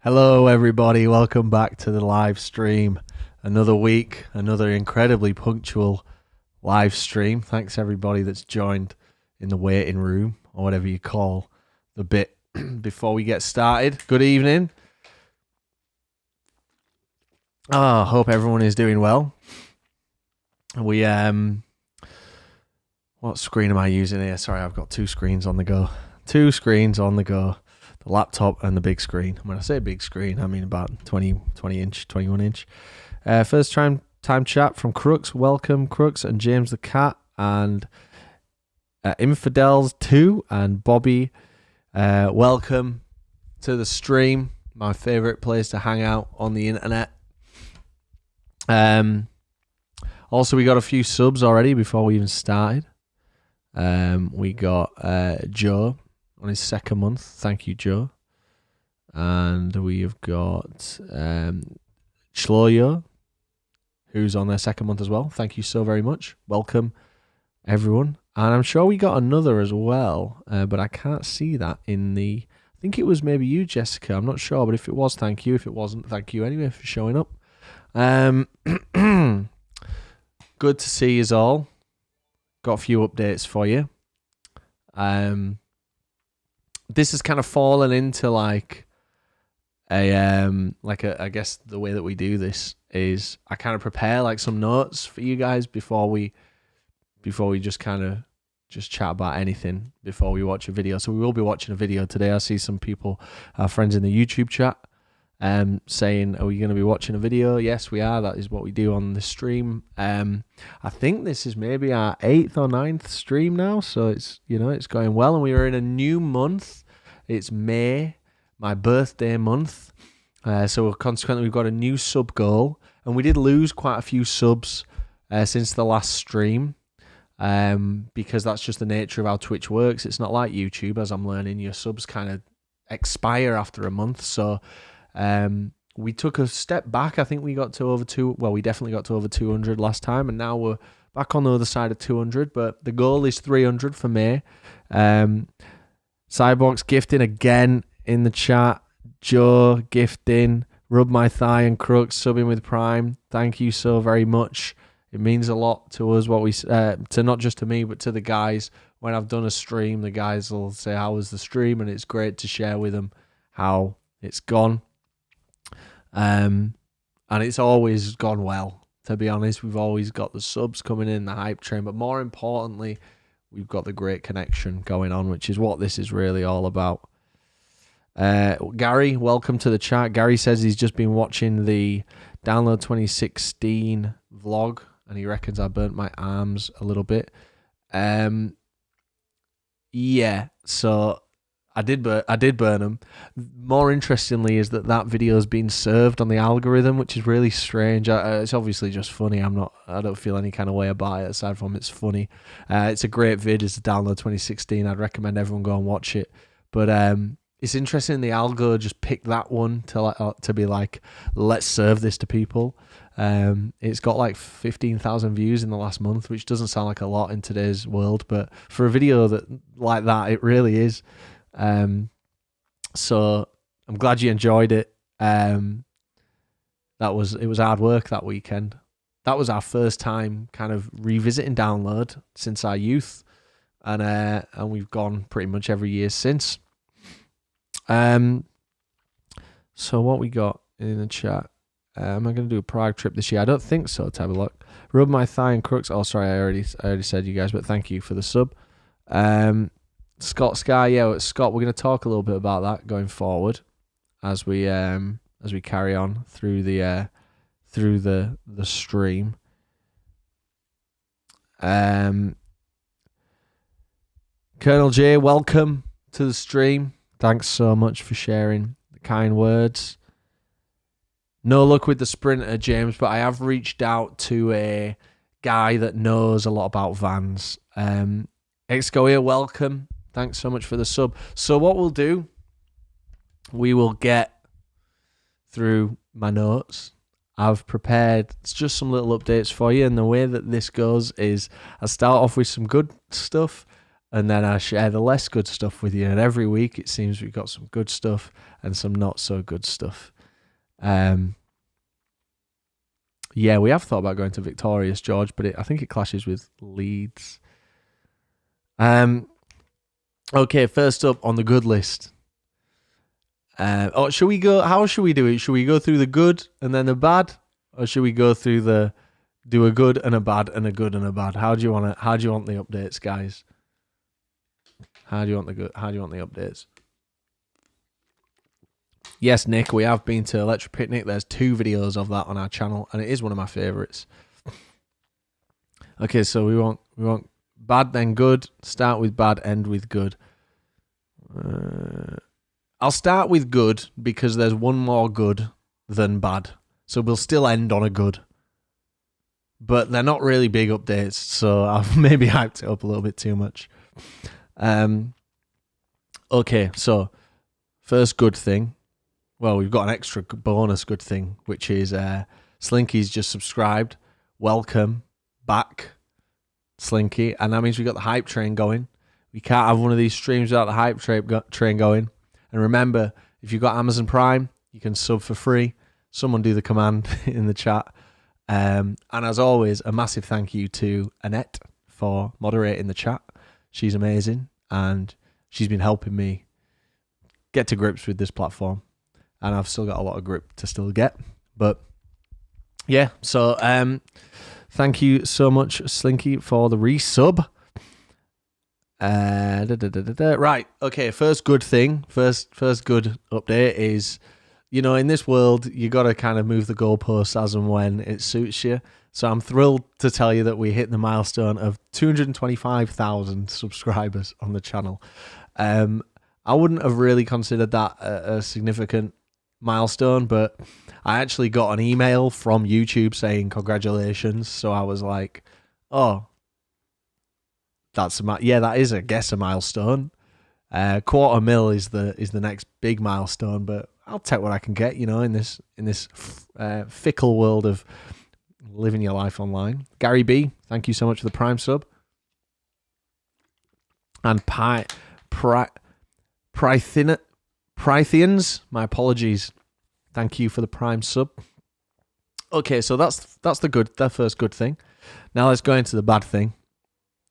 Hello, everybody. Welcome back to the live stream. Another week, another incredibly punctual live stream. Thanks, everybody that's joined in the waiting room or whatever you call the bit before we get started. Good evening. Hope everyone is doing well. What screen am I using here? Sorry, I've got two screens on the go. The laptop and the big screen. When I say big screen, I mean about 21 inch. First time chat from Crooks. Welcome, Crooks and James the Cat and Infidels 2 and Bobby. Welcome to the stream. My favorite place to hang out on the internet. Also, we got a few subs already before we even started. We got Joe on his second month. Thank you, Joe. And we've got Chloyo, who's on their second month as well. Thank you so very much. Welcome, everyone. And I'm sure we got another as well, but I can't see that in the... I think it was maybe you, Jessica. I'm not sure, but if it was, thank you. If it wasn't, thank you anyway for showing up. Good to see you all. Got a few updates for you. This has kind of fallen into I guess the way that we do this is I kind of prepare like some notes for you guys before we just kind of just chat about anything before we watch a video. So we will be watching a video today. I see some people, our friends in the YouTube chat, saying, are we going to be watching a video? Yes, we are. That is what we do on the stream. I think this is maybe our 8th or 9th stream now, so it's going well, and we are in a new month. It's May, my birthday month, so consequently we've got a new sub goal, and we did lose quite a few subs since the last stream, because that's just the nature of how Twitch works. It's not like YouTube, as I'm learning. Your subs kind of expire after a month, so we took a step back. I think we got to we definitely got to over 200 last time, and now we're back on the other side of 200, but the goal is 300 for May. Cyborg's gifting again in the chat. Joe gifting, Rub My Thigh and Crooks subbing with Prime. Thank you so very much. It means a lot to us, to not just to me, but to the guys. When I've done a stream, the guys will say, how was the stream? And it's great to share with them how it's gone. And it's always gone well, to be honest. We've always got the subs coming in, the hype train, but more importantly, we've got the great connection going on, which is what this is really all about. Gary, welcome to the chat. Gary says he's just been watching the Download 2016 vlog, and he reckons I burnt my arms a little bit. Yeah, so I did burn them. More interestingly is that video has been served on the algorithm, which is really strange. It's obviously just funny. I don't feel any kind of way about it aside from it's funny. It's a great vid. It's a Download 2016. I'd recommend everyone go and watch it. But it's interesting. The algo just picked that one to be like, let's serve this to people. It's got like 15,000 views in the last month, which doesn't sound like a lot in today's world, but for a video like that, it really is. So I'm glad you enjoyed it. It was hard work that weekend. That was our first time kind of revisiting Download since our youth, and we've gone pretty much every year since. So what we got in the chat? Am I going to do a Prague trip this year? I don't think so. To have a look. Rub My Thigh and Crooks. Oh, sorry, I already said you guys, but thank you for the sub. Scott Sky, yeah, Scott, we're going to talk a little bit about that going forward as we carry on through the stream. Colonel J, welcome to the stream. Thanks so much for sharing the kind words. No luck with the Sprinter, James, but I have reached out to a guy that knows a lot about vans. Exco here, welcome. Thanks so much for the sub. So what we'll do, we will get through my notes. I've prepared just some little updates for you, and the way that this goes is I start off with some good stuff, and then I share the less good stuff with you. And every week it seems we've got some good stuff and some not so good stuff. Yeah, we have thought about going to Victorious, George, but I think it clashes with Leeds. Okay, first up on the good list. Should we go? How should we do it? Should we go through the good and then the bad, or should we go through do a good and a bad and a good and a bad? How do you want the updates, guys? How do you want the updates? Yes, Nick, we have been to Electric Picnic. There's 2 videos of that on our channel, and it is one of my favourites. Okay, so we want bad then good. Start with bad, end with good. I'll start with good because there's one more good than bad. So we'll still end on a good. But they're not really big updates, so I've maybe hyped it up a little bit too much. Okay, so first good thing. Well, we've got an extra bonus good thing, which is Slinky's just subscribed. Welcome back, Slinky. And that means we got the hype train going. We can't have one of these streams without the hype train going. And remember, if you've got Amazon Prime, you can sub for free. Someone do the command in the chat. And as always, a massive thank you to Annette for moderating the chat. She's amazing, and she's been helping me get to grips with this platform. And I've still got a lot of grip to still get. But yeah, so thank you so much, Slinky, for the resub. Right, okay, first good thing, first good update is, in this world, you got to kind of move the goalposts as and when it suits you. So I'm thrilled to tell you that we hit the milestone of 225,000 subscribers on the channel. I wouldn't have really considered that a significant milestone, but I actually got an email from YouTube saying congratulations. So I was like, oh, that is, I guess, a milestone. 250,000 is the next big milestone, but I'll take what I can get, in this fickle world of living your life online. Gary B, thank you so much for the Prime sub. And Prythians, my apologies. Thank you for the Prime sub. Okay, so that's the first good thing. Now let's go into the bad thing.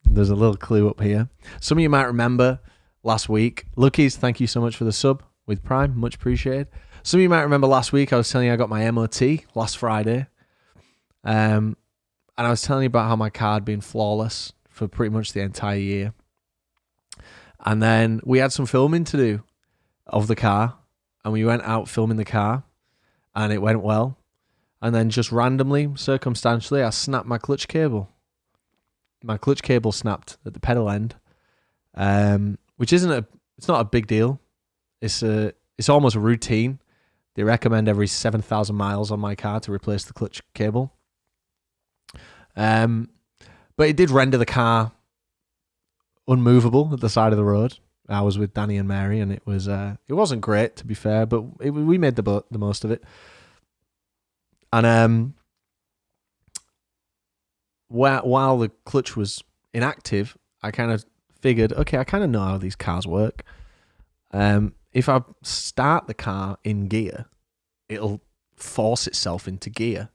There's a little clue up here. Some of you might remember last week. Luckies, thank you so much for the sub with Prime. Much appreciated. Some of you might remember last week I was telling you I got my MOT last Friday. And I was telling you about how my car had been flawless for pretty much the entire year. And then we had some filming to do of the car. And we went out filming the car. And it went well. And then just randomly, circumstantially, I snapped my clutch cable. My clutch cable snapped at the pedal end, which it's not a big deal. It's almost a routine. They recommend every 7,000 miles on my car to replace the clutch cable. But it did render the car unmovable at the side of the road. I was with Danny and Mary, and it wasn't great, to be fair, but we made the most of it. And while the clutch was inactive, I kind of figured, okay, I kind of know how these cars work. If I start the car in gear, it'll force itself into gear.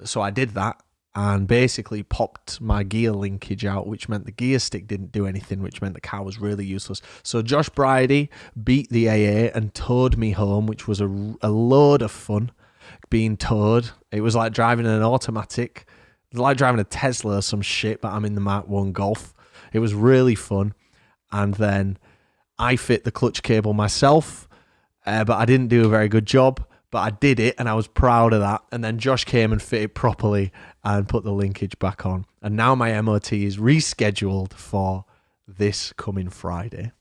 So I did that and basically popped my gear linkage out, which meant the gear stick didn't do anything, which meant the car was really useless. So Josh Bridie beat the AA and towed me home, which was a load of fun being towed. It was like driving an automatic. It was like driving a Tesla or some shit, but I'm in the Mark 1 Golf. It was really fun. And then I fit the clutch cable myself, but I didn't do a very good job. But I did it, and I was proud of that. And then Josh came and fit it properly and put the linkage back on. And now my MOT is rescheduled for this coming Friday,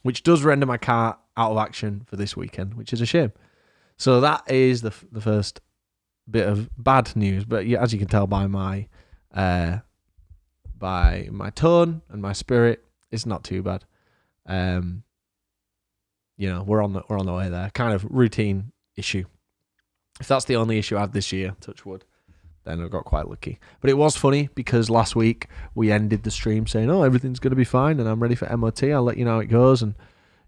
which does render my car out of action for this weekend, which is a shame. So that is the first bit of bad news. But yeah, as you can tell by my tone and my spirit, it's not too bad. We're on the way there. Kind of routine issue. If that's the only issue I have this year, touch wood. then I got quite lucky. But it was funny because last week we ended the stream saying, "Oh, everything's going to be fine and I'm ready for MOT. I'll let you know how it goes." And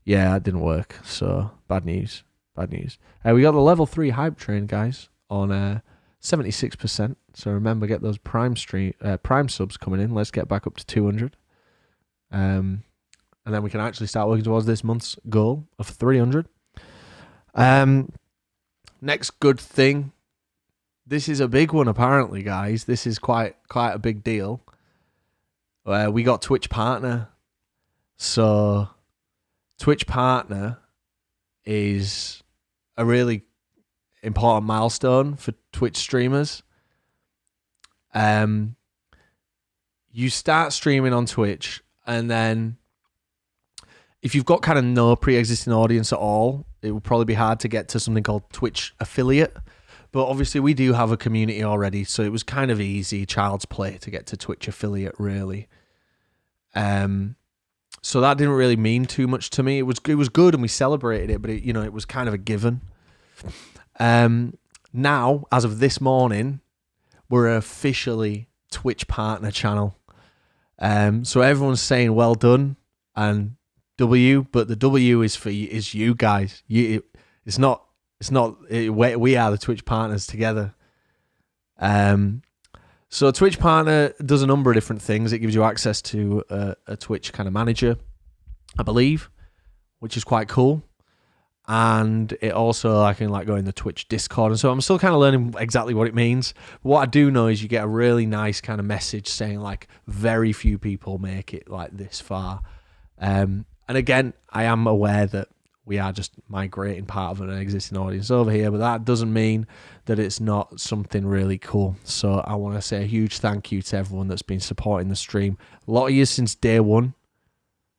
yeah, it didn't work. So bad news. Bad news. We got the level 3 hype train, guys, on 76%. So remember, get those Prime subs coming in. Let's get back up to 200. And then we can actually start working towards this month's goal of 300. Next good thing. This is a big one, apparently, guys. This is quite a big deal. We got Twitch Partner. So, Twitch Partner is a really important milestone for Twitch streamers. You start streaming on Twitch, and then if you've got kind of no pre-existing audience at all, it will probably be hard to get to something called Twitch Affiliate. But obviously we do have a community already, so it was kind of easy, child's play, to get to Twitch Affiliate, really. So that didn't really mean too much to me. It was good and we celebrated it, but it was kind of a given. Now, as of this morning, we're officially Twitch Partner channel. So everyone's saying well done and W, but the W is for you guys. We are the Twitch Partners together. So Twitch Partner does a number of different things. It gives you access to a Twitch kind of manager, I believe, which is quite cool. And it also, I can go in the Twitch Discord. And so I'm still kind of learning exactly what it means. But what I do know is you get a really nice kind of message saying very few people make it this far. And again, I am aware that we are just migrating part of an existing audience over here, but that doesn't mean that it's not something really cool. So I want to say a huge thank you to everyone that's been supporting the stream. A lot of you since day one.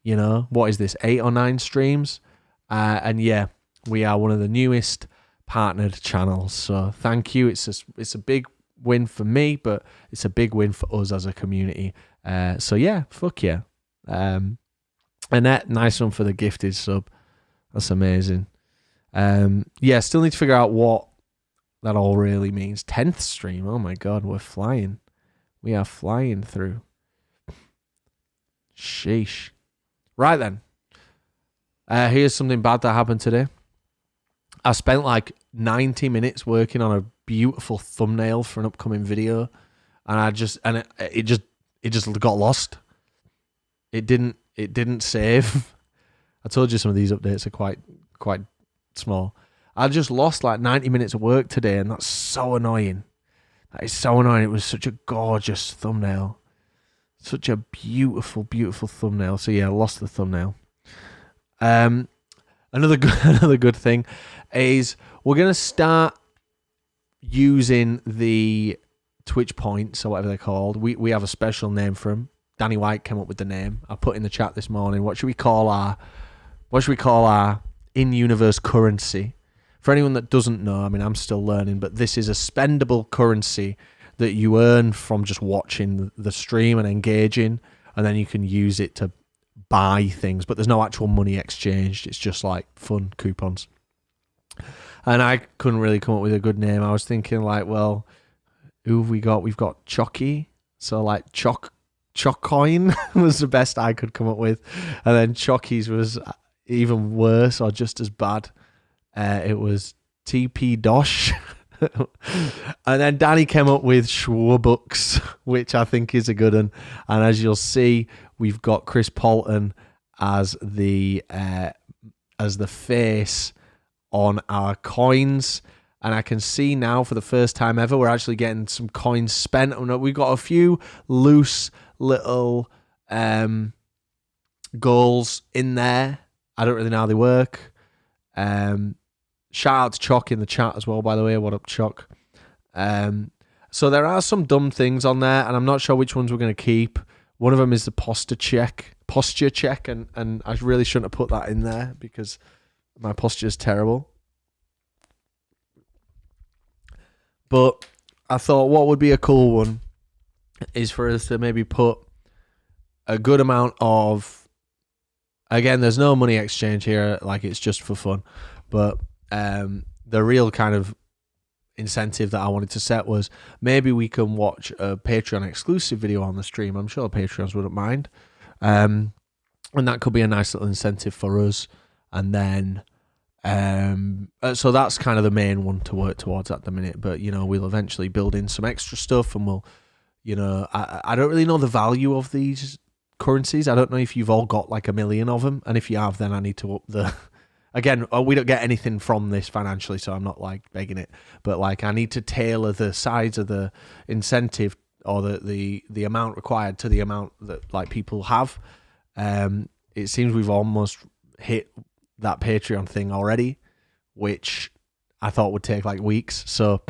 What is this, 8 or 9 streams? And yeah, we are one of the newest partnered channels. So thank you. It's a big win for me, but it's a big win for us as a community. So yeah, fuck yeah. Annette, nice one for the gifted sub. That's amazing. Yeah, still need to figure out what that all really means. 10th stream. Oh my God, we're flying. We are flying through. Sheesh. Right then. Here's something bad that happened today. I spent 90 minutes working on a beautiful thumbnail for an upcoming video, and it just got lost. It didn't save. I told you some of these updates are quite small. I just lost 90 minutes of work today, and that's so annoying. That is so annoying. It was such a gorgeous thumbnail. Such a beautiful, beautiful thumbnail. So yeah, I lost the thumbnail. Another good thing is we're going to start using the Twitch points or whatever they're called. We have a special name for them. Danny White came up with the name. I put in the chat this morning. What should we call our in-universe currency? For anyone that doesn't know, I mean, I'm still learning, but this is a spendable currency that you earn from just watching the stream and engaging, and then you can use it to buy things, but there's no actual money exchanged. It's just fun coupons. And I couldn't really come up with a good name. I was thinking well, who have we got? We've got Chocky. So Choc Coin was the best I could come up with. And then Chocky's was even worse or just as bad. It was TP Dosh. And then Danny came up with Schwarbucks, which I think is a good one. And as you'll see, we've got Chris Polton as the face on our coins. And I can see now for the first time ever, we're actually getting some coins spent. We've got a few loose little goals in there. I don't really know how they work. Shout out to Chock in the chat as well, by the way. What up, Chock? So there are some dumb things on there, and I'm not sure which ones we're going to keep. One of them is the posture check, and I really shouldn't have put that in there because my posture is terrible. But I thought what would be a cool one is for us to maybe put a good amount of, again, there's no money exchange here, it's just for fun, but the real kind of incentive that I wanted to set was maybe we can watch a Patreon exclusive video on the stream. I'm sure Patreons wouldn't mind. And that could be a nice little incentive for us. And then, so that's kind of the main one to work towards at the minute. But, you know, we'll eventually build in some extra stuff, and we'll, you know, I don't really know the value of these currencies. I don't know if you've all got like 1 million of them. And if you have, then I need to up the... Again, we don't get anything from this financially, so I'm not like begging it. But like, I need to tailor the size of the incentive or the amount required to the amount that like people have. It seems we've almost hit that Patreon thing already, which I thought would take like weeks. So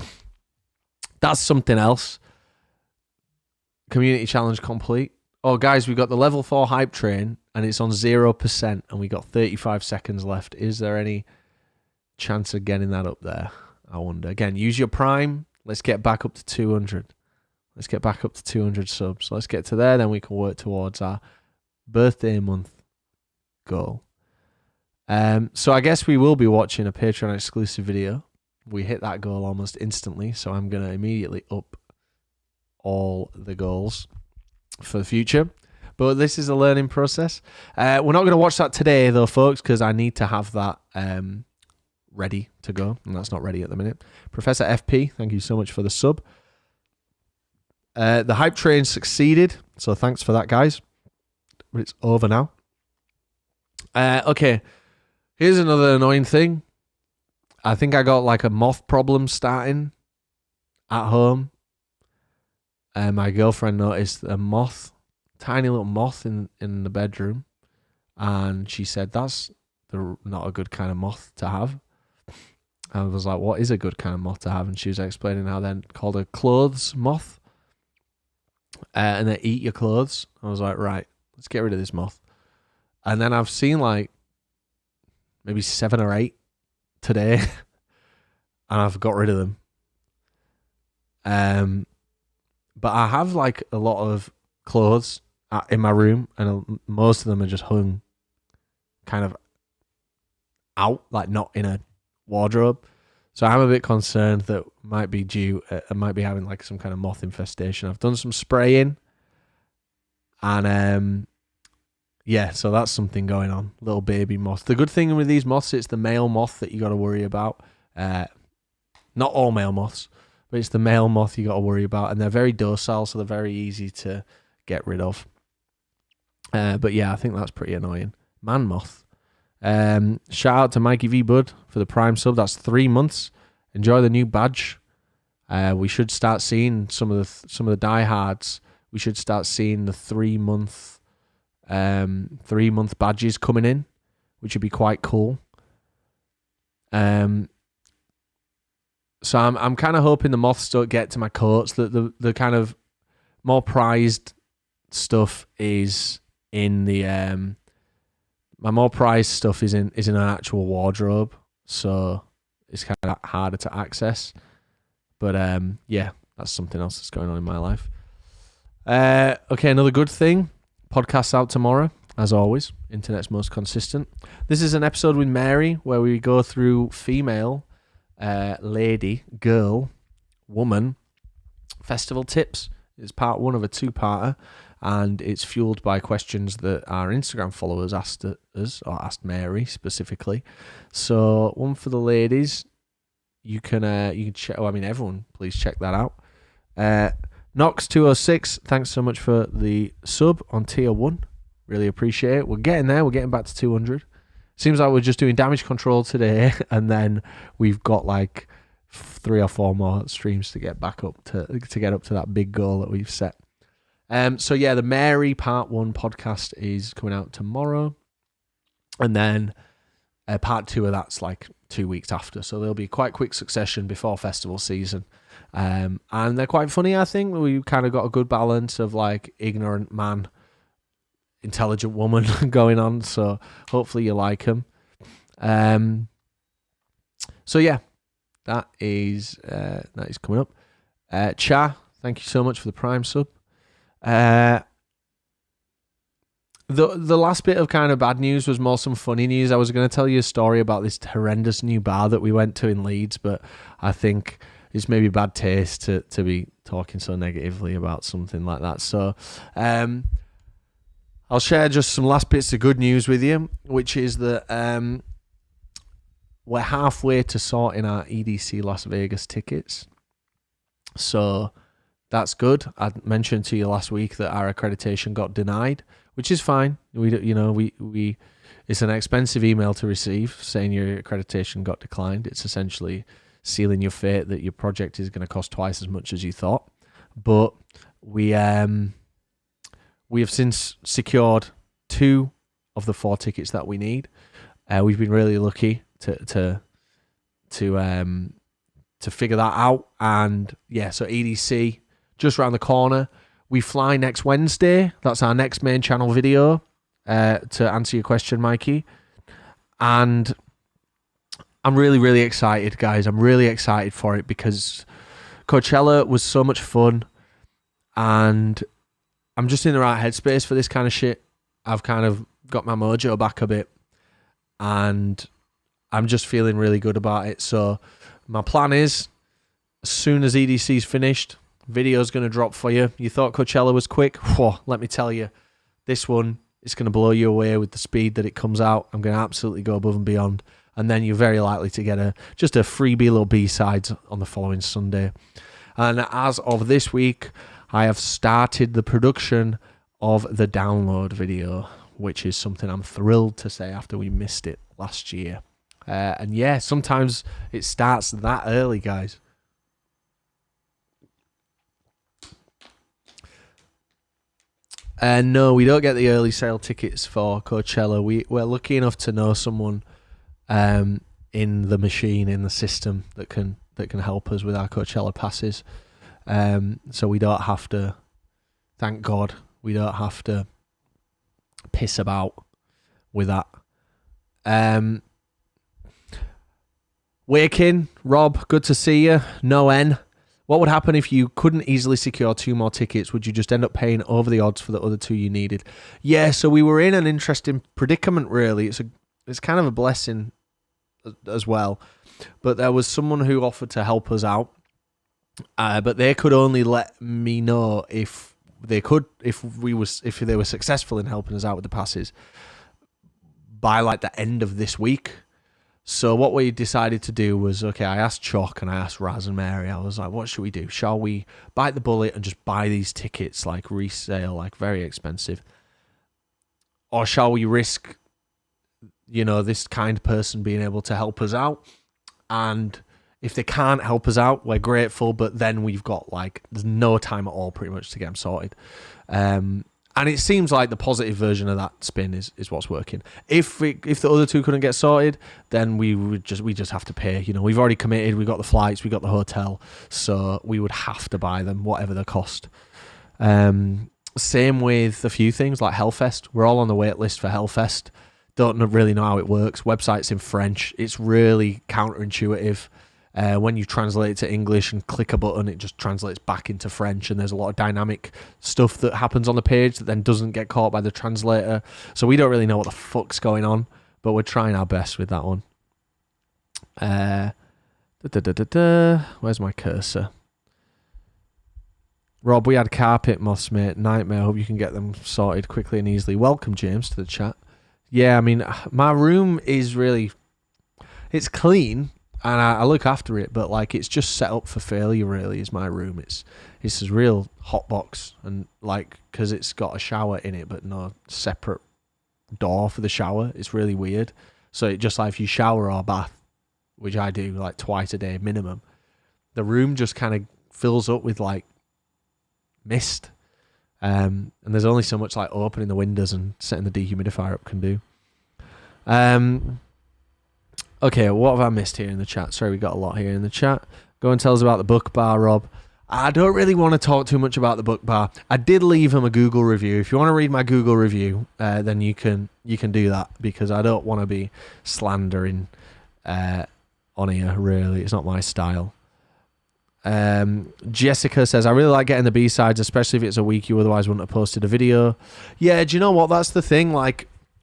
that's something else. Community challenge complete. Oh, guys, we got the level 4 hype train, and it's on 0%, and we got 35 seconds left. Is there any chance of getting that up there? I wonder. Again, use your Prime. Let's get back up to 200. Let's get back up to 200 subs. Let's get to there, then we can work towards our birthday month goal. So I guess we will be watching a Patreon exclusive video. We hit that goal almost instantly, so I'm going to immediately up all the goals for the future. But this is a learning process. We're not going to watch that today though, folks, because I need to have that ready to go, and that's not ready at the minute. Professor FP, thank you so much for the sub. The hype train succeeded, so thanks for that, guys. But it's over now. Okay, here's another annoying thing. I think I got like a moth problem starting at home. My girlfriend noticed a moth, tiny little moth in the bedroom, and she said that's not a good kind of moth to have. I was like, what is a good kind of moth to have? And she was explaining how they're called a clothes moth, and they eat your clothes. I was like, right, let's get rid of this moth. And then I've seen like maybe 7 or 8 today, and I've got rid of them. But I have like a lot of clothes in my room, and most of them are just hung kind of out, like not in a wardrobe. So I'm a bit concerned that might be I might be having like some kind of moth infestation. I've done some spraying, and yeah, so that's something going on. Little baby moth. The good thing with these moths, it's the male moth that you got to worry about. Not all male moths, but it's the male moth you got to worry about, and they're very docile, so they're very easy to get rid of. But yeah, I think that's pretty annoying. Man moth. Shout out to Mikey V Bud for the Prime sub. That's 3 months. Enjoy the new badge. We should start seeing some of the diehards. We should start seeing the 3 month badges coming in, which would be quite cool. So I'm kind of hoping the moths don't get to my coats. The kind of more prized stuff is in the my more prized stuff is in an actual wardrobe, so it's kind of harder to access. But yeah, that's something else that's going on in my life. Okay, another good thing. Podcast's out tomorrow, as always. Internet's most consistent. This is an episode with Mary where we go through female, lady, girl, woman festival tips. It's part 1 of a 2-parter, and it's fueled by questions that our Instagram followers asked us, or asked Mary specifically. So one for the ladies, you can check. Oh, I mean, everyone, please check that out. Nox206, thanks so much for the sub on tier 1. Really appreciate it. We're getting there. We're getting back to 200. Seems like we're just doing damage control today, and then we've got like 3 or 4 more streams to get back up to get up to that big goal that we've set. So yeah, the Mary Part 1 podcast is coming out tomorrow, and then Part 2 of that's like 2 weeks after. So there'll be quite quick succession before festival season, and they're quite funny. I think we kind of got a good balance of like ignorant man, intelligent woman going on. So hopefully you like them. So yeah, that is coming up. Cha, thank you so much for the Prime sub. The last bit of kind of bad news was more some funny news. I was going to tell you a story about this horrendous new bar that we went to in Leeds, but I think it's maybe bad taste to be talking so negatively about something like that. So I'll share just some last bits of good news with you, which is that we're halfway to sorting our EDC Las Vegas tickets. So that's good. I mentioned to you last week that our accreditation got denied, which is fine. We it's an expensive email to receive saying your accreditation got declined. It's essentially sealing your fate that your project is going to cost twice as much as you thought. But we have since secured 2 of the 4 tickets that we need. We've been really lucky to figure that out. And yeah, so EDC just around the corner. We fly next Wednesday. That's our next main channel video, to answer your question, Mikey. And I'm really, really excited, guys. I'm really excited for it because Coachella was so much fun, and I'm just in the right headspace for this kind of shit. I've kind of got my mojo back a bit, and I'm just feeling really good about it. So my plan is, as soon as EDC's finished, video's going to drop for you. You thought Coachella was quick? Whoa, let me tell you, this one is going to blow you away with the speed that it comes out. I'm going to absolutely go above and beyond. And then you're very likely to get just a freebie little B-sides on the following Sunday. And as of this week, I have started the production of the download video, which is something I'm thrilled to say after we missed it last year. And yeah, sometimes it starts that early, guys. No, we don't get the early sale tickets for Coachella. We're lucky enough to know someone in the machine, in the system that can help us with our Coachella passes. So we don't have to, thank God, we don't have to piss about with that. Waking, Rob, good to see you. No N. What would happen if you couldn't easily secure 2 more tickets? Would you just end up paying over the odds for the other 2 you needed? Yeah, so we were in an interesting predicament, really. It's kind of a blessing as well. But there was someone who offered to help us out. But they could only let me know if they were successful in helping us out with the passes by like the end of this week. So what we decided to do was, okay, I asked Chuck and I asked Raz and Mary, I was like, what should we do? Shall we bite the bullet and just buy these tickets, like resale, like very expensive? Or shall we risk, this kind person being able to help us out? And if they can't help us out, we're grateful, but then we've got there's no time at all pretty much to get them sorted. And it seems like the positive version of that spin is what's working. If the other 2 couldn't get sorted, then we just have to pay. We've already committed. We got the flights. We got the hotel, so we would have to buy them, whatever the cost. Same with a few things like Hellfest. We're all on the wait list for Hellfest. Don't really know how it works. Website's in French. It's really counterintuitive. When you translate it to English and click a button, it just translates back into French, and there's a lot of dynamic stuff that happens on the page that then doesn't get caught by the translator. So we don't really know what the fuck's going on, but we're trying our best with that one. Where's my cursor? Rob, we had carpet moths, mate. Nightmare. Hope you can get them sorted quickly and easily. Welcome, James, to the chat. Yeah, I mean, my room is really... It's clean, and I look after it, but it's just set up for failure, really, is my room. It's this real hot box, and because it's got a shower in it, but no separate door for the shower. It's really weird. So it just if you shower or bath, which I do twice a day minimum, the room just kind of fills up with mist. And there's only so much opening the windows and setting the dehumidifier up can do. Okay, what have I missed here in the chat? Sorry, we got a lot here in the chat. Go and tell us about the book bar, Rob. I don't really want to talk too much about the book bar. I did leave him a Google review. If you want to read my Google review, then you can do that, because I don't want to be slandering on here, really. It's not my style. Jessica says, I really like getting the B-sides, especially if it's a week you otherwise wouldn't have posted a video. Yeah, do you know what? That's the thing.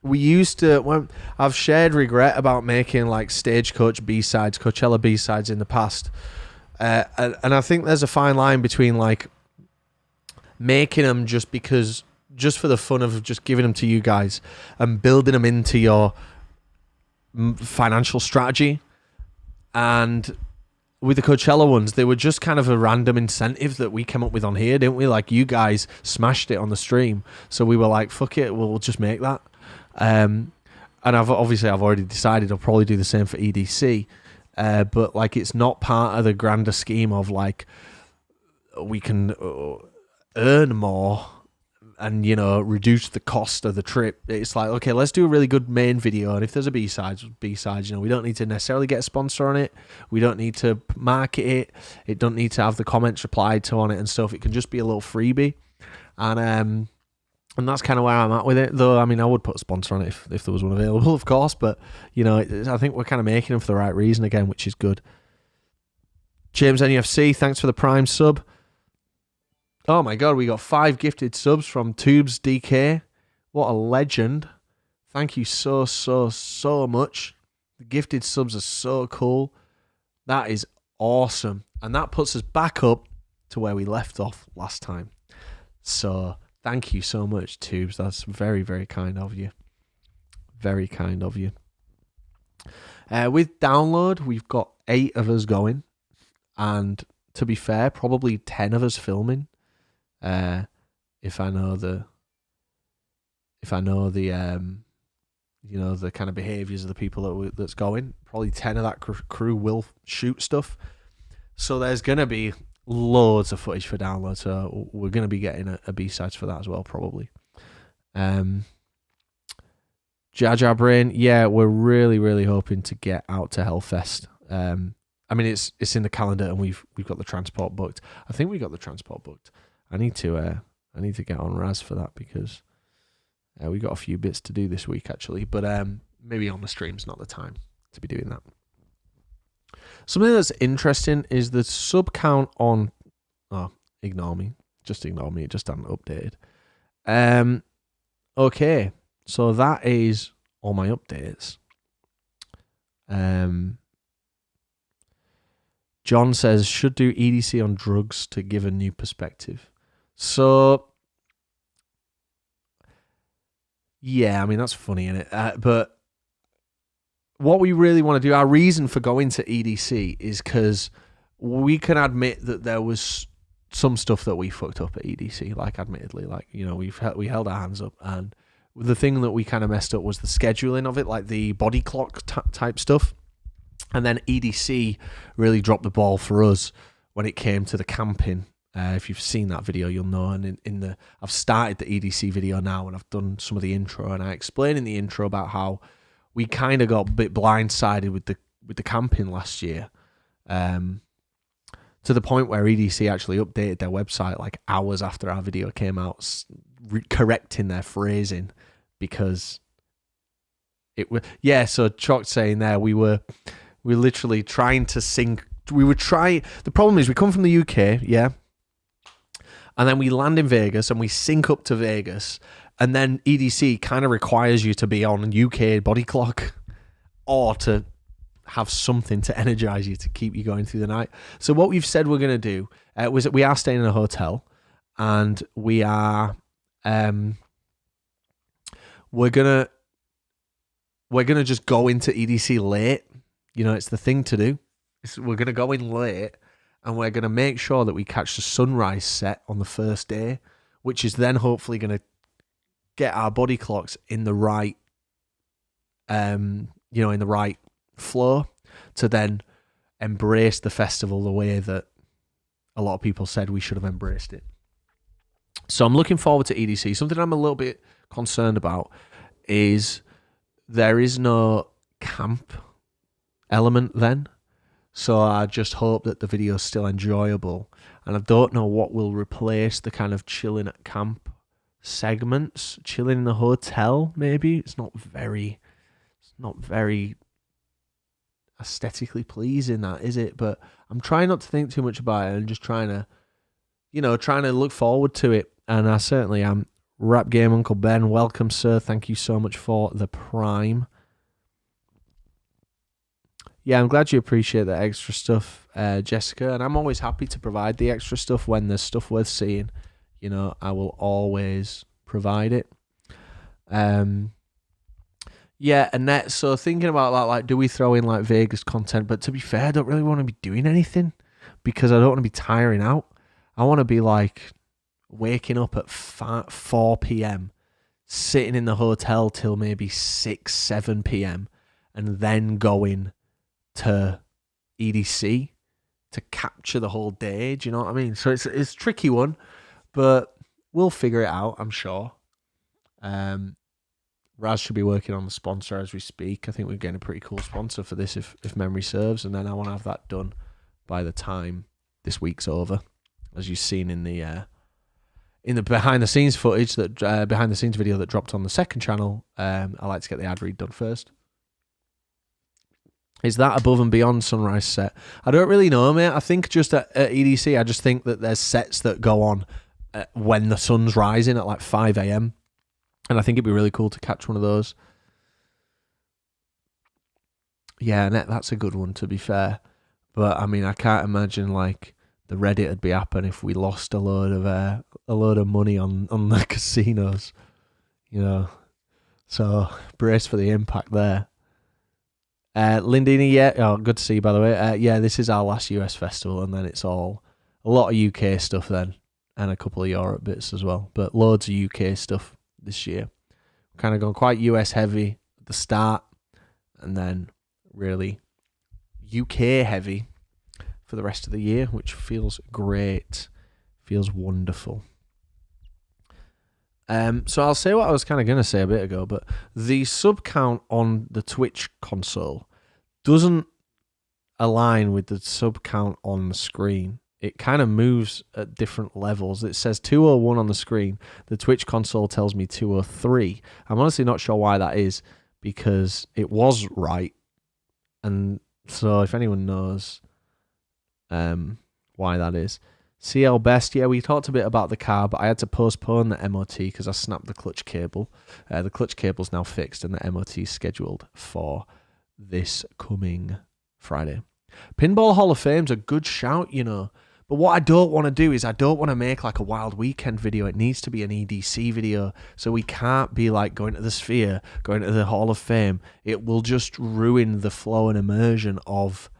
We used to... I've shared regret about making Stagecoach B-sides, Coachella B-sides in the past. And I think there's a fine line between like making them just for the fun of just giving them to you guys and building them into your financial strategy. And with the Coachella ones, they were just kind of a random incentive that we came up with on here, didn't we? Like, you guys smashed it on the stream, so we were like, fuck it, we'll just make that. And I've already decided I'll probably do the same for EDC, but like, it's not part of the grander scheme of like, we can earn more and, you know, reduce the cost of the trip. It's like, okay, let's do a really good main video, and if there's a B-sides, you know, we don't need to necessarily get a sponsor on it, we don't need to market it, it don't need to have the comments replied to on it and stuff. It can just be a little freebie, and that's kind of where I'm at with it. Though, I mean, I would put a sponsor on it if there was one available, of course, but, you know, I think we're kind of making them for the right reason again, which is good. James NUFC, thanks for the Prime sub. Oh my God, we got 5 gifted subs from Tubes DK. What a legend. Thank you so much. The gifted subs are so cool. That is awesome. And that puts us back up to where we left off last time. So thank you so much, Tubes. That's very, very kind of you. Very kind of you. With download, we've got 8 of us going. And to be fair, probably 10 of us filming. If I know the you know, the kind of behaviors of the people that's going, probably 10 of that crew will shoot stuff. So there's going to be loads of footage for download. So we're going to be getting a B-sides for that as well, probably. Jar Jar Brain, yeah, we're really, really hoping to get out to Hellfest. I mean, it's in the calendar, and we've got the transport booked. I think we got the transport booked. I need to get on Raz for that, because we got a few bits to do this week actually, but maybe on the stream's not the time to be doing that. Something that's interesting is the sub count on. Oh, ignore me. Just ignore me. It just hadn't updated. Okay, so that is all my updates. John says should do EDC on drugs to give a new perspective. So, yeah, I mean, that's funny, isn't it? But what we really want to do, our reason for going to EDC is because we can admit that there was some stuff that we fucked up at EDC, like, admittedly. Like, you know, we held our hands up, and the thing that we kind of messed up was the scheduling of it, like the body clock type stuff. And then EDC really dropped the ball for us when it came to the camping. If you've seen that video, you'll know. And I've started the EDC video now, and I've done some of the intro, and I explain in the intro about how we kind of got a bit blindsided with the camping last year, to the point where EDC actually updated their website like hours after our video came out, correcting their phrasing, because it was, yeah. So Chalk's saying there we're literally trying to sync. The problem is we come from the UK, yeah. And then we land in Vegas and we sync up to Vegas. And then EDC kind of requires you to be on UK body clock or to have something to energize you to keep you going through the night. So what we've said we're going to do was that we are staying in a hotel, and we are we're gonna just go into EDC late. You know, it's the thing to do. We're going to go in late, and we're going to make sure that we catch the sunrise set on the first day, which is then hopefully going to get our body clocks in the right, in the right flow to then embrace the festival the way that a lot of people said we should have embraced it. So I'm looking forward to EDC. Something I'm a little bit concerned about is there is no camp element then. So I just hope that the video is still enjoyable, and I don't know what will replace the kind of chilling at camp segments. Chilling in the hotel, maybe. It's not very aesthetically pleasing, that, is it? But I'm trying not to think too much about it and just trying to look forward to it. And I certainly am. Rap Game Uncle Ben, welcome, sir. Thank you so much for the Prime. yeah, I'm glad you appreciate the extra stuff, Jessica. And I'm always happy to provide the extra stuff when there's stuff worth seeing. You know, I will always provide it. Yeah, Annette. So thinking about that, like, do we throw in like Vegas content? But to be fair, I don't really want to be doing anything because I don't want to be tiring out. I want to be like waking up at 4 p.m., sitting in the hotel till maybe 6, 7 p.m., and then going to EDC to capture the whole day. Do you know what I mean? So it's a tricky one, but we'll figure it out, I'm sure. Raz should be working on the sponsor as we speak. I think we're getting a pretty cool sponsor for this if memory serves, and then I want to have that done by the time this week's over, as you've seen in the behind the scenes footage, that behind the scenes video that dropped on the second channel. I like to get the ad read done first. Is that above and beyond Sunrise set? I don't really know, mate. I think just at EDC, I just think that there's sets that go on when the sun's rising at like 5 a.m. And I think it'd be really cool to catch one of those. Yeah, that's a good one, to be fair. But I mean, I can't imagine like the Reddit would be happening if we lost a load of money on the casinos, you know. So brace for the impact there. Lindini, yeah, oh, good to see you, by the way. Yeah, this is our last US festival, and then it's all a lot of UK stuff then, and a couple of Europe bits as well, but loads of UK stuff this year. Kind of gone quite US heavy at the start, and then really UK heavy for the rest of the year, which feels great, feels wonderful. So I'll say what I was kind of going to say a bit ago, but the sub count on the Twitch console doesn't align with the sub count on the screen. It kind of moves at different levels. It says 201 on the screen. The Twitch console tells me 203. I'm honestly not sure why that is, because it was right. And so if anyone knows why that is. CL Best, yeah, we talked a bit about the car, but I had to postpone the MOT because I snapped the clutch cable. The clutch cable's now fixed and the MOT is scheduled for this coming Friday. Pinball Hall of Fame's a good shout, you know. But what I don't want to do is I don't want to make like a Wild Weekend video. It needs to be an EDC video. So we can't be like going to the Sphere, going to the Hall of Fame. It will just ruin the flow and immersion of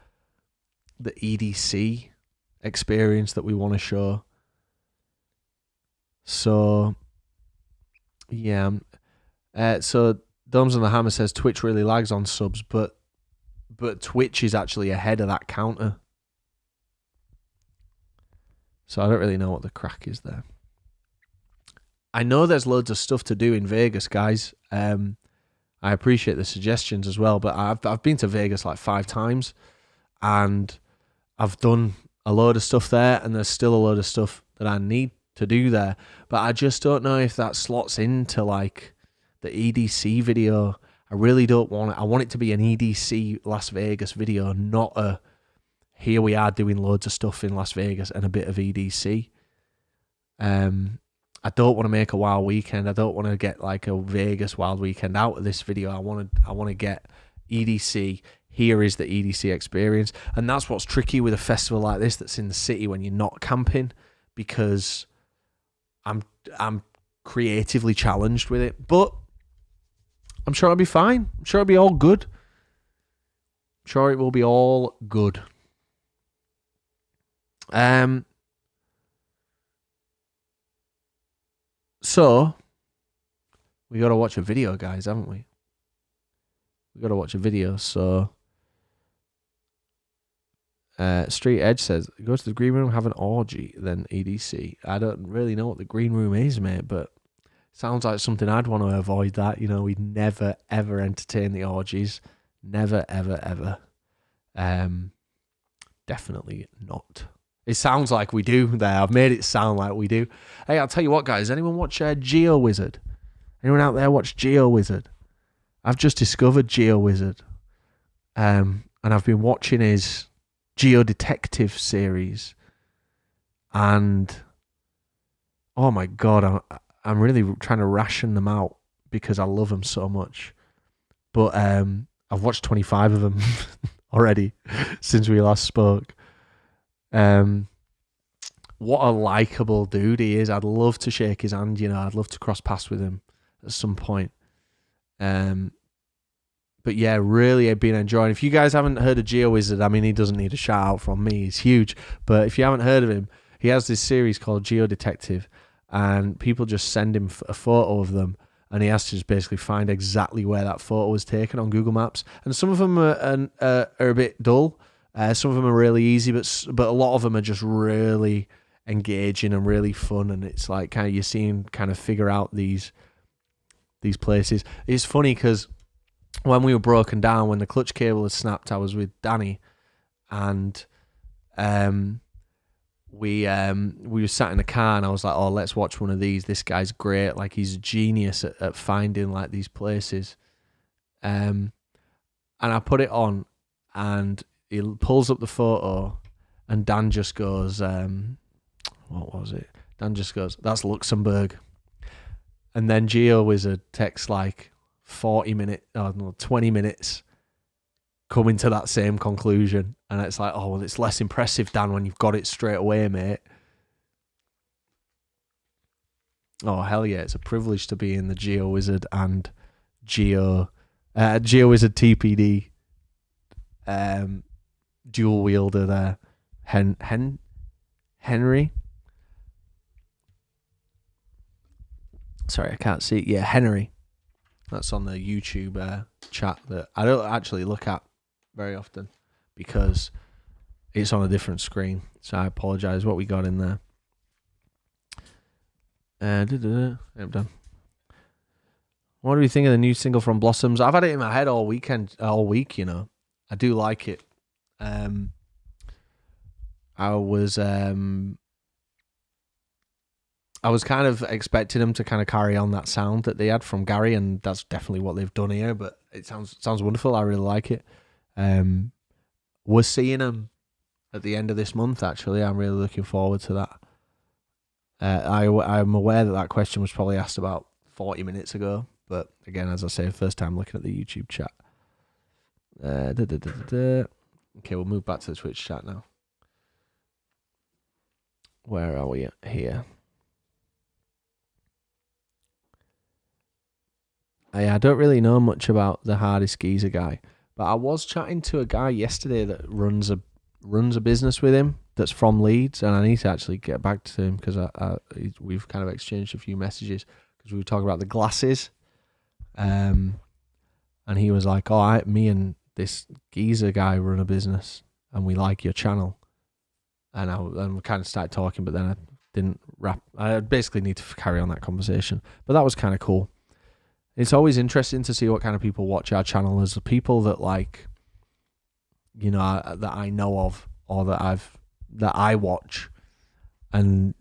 the EDC experience that we want to show. So yeah, so Domes on the Hammer says Twitch really lags on subs, but Twitch is actually ahead of that counter. So I don't really know what the crack is there. I know there's loads of stuff to do in Vegas, guys. I appreciate the suggestions as well, but I've been to Vegas like 5 times, and I've done a load of stuff there, and there's still a load of stuff that I need to do there. But I just don't know if that slots into like the EDC video. I really don't want it. I want it to be an EDC Las Vegas video, not a here we are doing loads of stuff in Las Vegas and a bit of EDC. I don't want to make a Wild Weekend. I don't want to get like a Vegas Wild Weekend out of this video. I want to get EDC. Here is the EDC experience. And that's what's tricky with a festival like this that's in the city when you're not camping, because I'm creatively challenged with it. But I'm sure it'll be fine. I'm sure it'll be all good. I'm sure it will be all good. So we got to watch a video, guys, haven't we? We got to watch a video. So Street Edge says, go to the green room, have an orgy, then EDC. I don't really know what the green room is, mate, but sounds like something I'd want to avoid. That, you know, we'd never ever entertain the orgies. Never ever ever. Definitely not. It sounds like we do there. I've made it sound like we do. Hey, I'll tell you what, guys. Anyone watch Geo Wizard? Anyone out there watch Geo Wizard? I've just discovered Geo Wizard. And I've been watching his Geo Detective series. And, oh my God, I'm really trying to ration them out because I love them so much. But I've watched 25 of them already since we last spoke. What a likable dude he is. I'd love to shake his hand, I'd love to cross paths with him at some point. But yeah, really I've been enjoying. If you guys haven't heard of GeoWizard, I mean, he doesn't need a shout out from me. He's huge. But if you haven't heard of him, he has this series called Geodetective, and people just send him a photo of them, and he has to just basically find exactly where that photo was taken on Google Maps. And some of them are a bit dull. Some of them are really easy, but a lot of them are just really engaging and really fun. And it's like kind of you're seeing kind of figure out these places. It's funny because when we were broken down, when the clutch cable had snapped, I was with Danny, and we were sat in the car, and I was like, oh, let's watch one of these. This guy's great. Like, he's a genius at finding like these places. And I put it on, and he pulls up the photo, and Dan just goes, what was it? Dan just goes, that's Luxembourg. And then GeoWizard texts like 20 minutes coming to that same conclusion. And it's like, oh, well, it's less impressive, Dan, when you've got it straight away, mate. Oh, hell yeah. It's a privilege to be in the GeoWizard and GeoWizard TPD dual wielder there. Henry? Sorry, I can't see it. Yeah, Henry. That's on the YouTube chat that I don't actually look at very often because it's on a different screen. So I apologise. What we got in there? I'm done. What do we think of the new single from Blossoms? I've had it in my head all week. I do like it. I was kind of expecting them to kind of carry on that sound that they had from Gary, and that's definitely what they've done here. But it sounds wonderful. I really like it. We're seeing them at the end of this month. Actually, I'm really looking forward to that. I'm aware that question was probably asked about 40 minutes ago, but again, as I say, first time looking at the YouTube chat. Okay, we'll move back to the Twitch chat now. Where are we here? I don't really know much about the Hardest Geezer guy, but I was chatting to a guy yesterday that runs a business with him that's from Leeds, and I need to actually get back to him because we've kind of exchanged a few messages because we were talking about the glasses, and he was like, "Oh, me and this geezer guy run a business, and we like your channel," and we kind of started talking, but then I didn't wrap. I basically need to carry on that conversation, but that was kind of cool. It's always interesting to see what kind of people watch our channel. As the people that like, that I know of or that I watch, and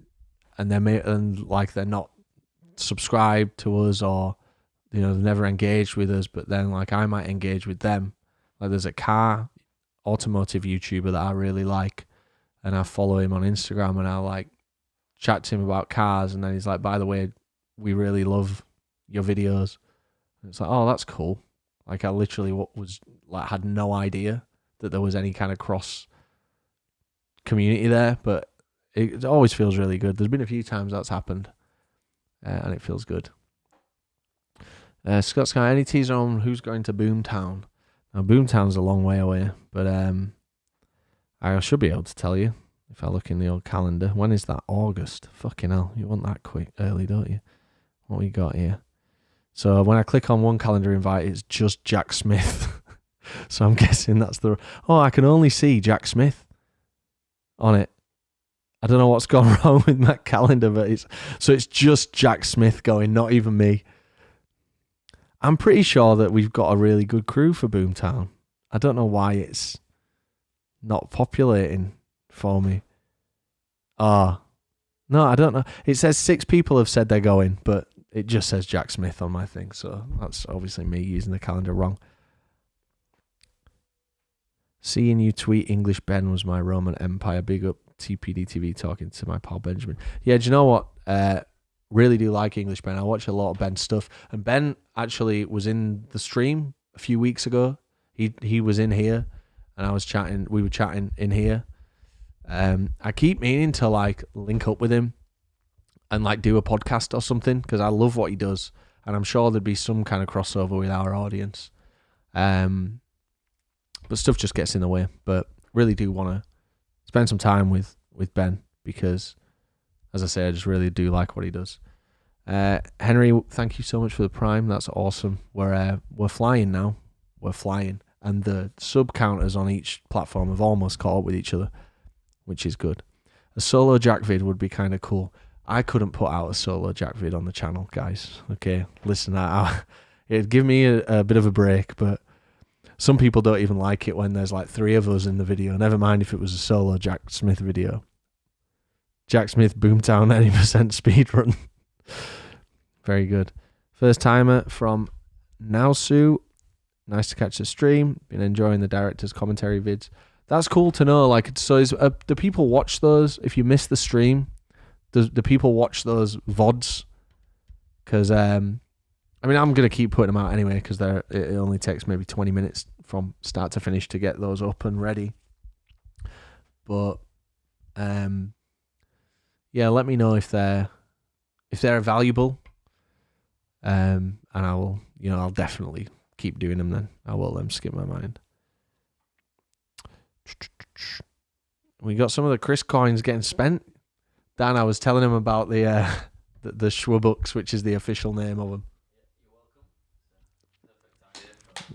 they're not subscribed to us, or they've never engaged with us, but then like I might engage with them. Like there's a automotive YouTuber that I really like, and I follow him on Instagram, and I like chat to him about cars, and then he's like, by the way, we really love your videos. And it's like, oh, that's cool. Like I literally had no idea that there was any kind of cross community there, but it always feels really good. There's been a few times that's happened, and it feels good. Scott Sky, any teaser on who's going to Boomtown? Now, Boomtown's a long way away, but I should be able to tell you if I look in the old calendar. When is that? August. Fucking hell, you want that early, don't you? What we got here? So when I click on one calendar invite, it's just Jack Smith. So I'm guessing that's I can only see Jack Smith on it. I don't know what's gone wrong with that calendar, but it's just Jack Smith going, not even me. I'm pretty sure that we've got a really good crew for Boomtown. I don't know why it's not populating for me. No, I don't know. It says 6 people have said they're going, but it just says Jack Smith on my thing, so that's obviously me using the calendar wrong. Seeing you tweet English Ben was my Roman Empire. Big up TPD TV talking to my pal Benjamin. Yeah, do you know what? Really do like English Ben. I watch a lot of Ben's stuff, and Ben actually was in the stream a few weeks ago. He was in here, and we were chatting in here. I keep meaning to like link up with him and like do a podcast or something, because I love what he does, and I'm sure there'd be some kind of crossover with our audience. But stuff just gets in the way. But really do want to spend some time with Ben, because, as I say, I just really do like what he does. Henry, thank you so much for the Prime. That's awesome. We're flying now. We're flying, and the sub counters on each platform have almost caught up with each other, which is good. A solo Jack vid would be kind of cool. I couldn't put out a solo Jack vid on the channel, guys. Okay, listen, it'd give me a bit of a break, but some people don't even like it when there's like 3 of us in the video. Never mind if it was a solo Jack Smith video. Jack Smith Boomtown 80% speedrun. Very good. First timer from Nausu. Nice to catch the stream. Been enjoying the director's commentary vids. That's cool to know. Like, so do people watch those? If you miss the stream, do people watch those VODs? Because I mean, I'm going to keep putting them out anyway, because it only takes maybe 20 minutes from start to finish to get those up and ready. But yeah, let me know if they're valuable. And I will, I'll definitely keep doing them then. I will skip my mind. We got some of the Chris coins getting spent. Dan, I was telling him about the Schwubucks, which is the official name of them.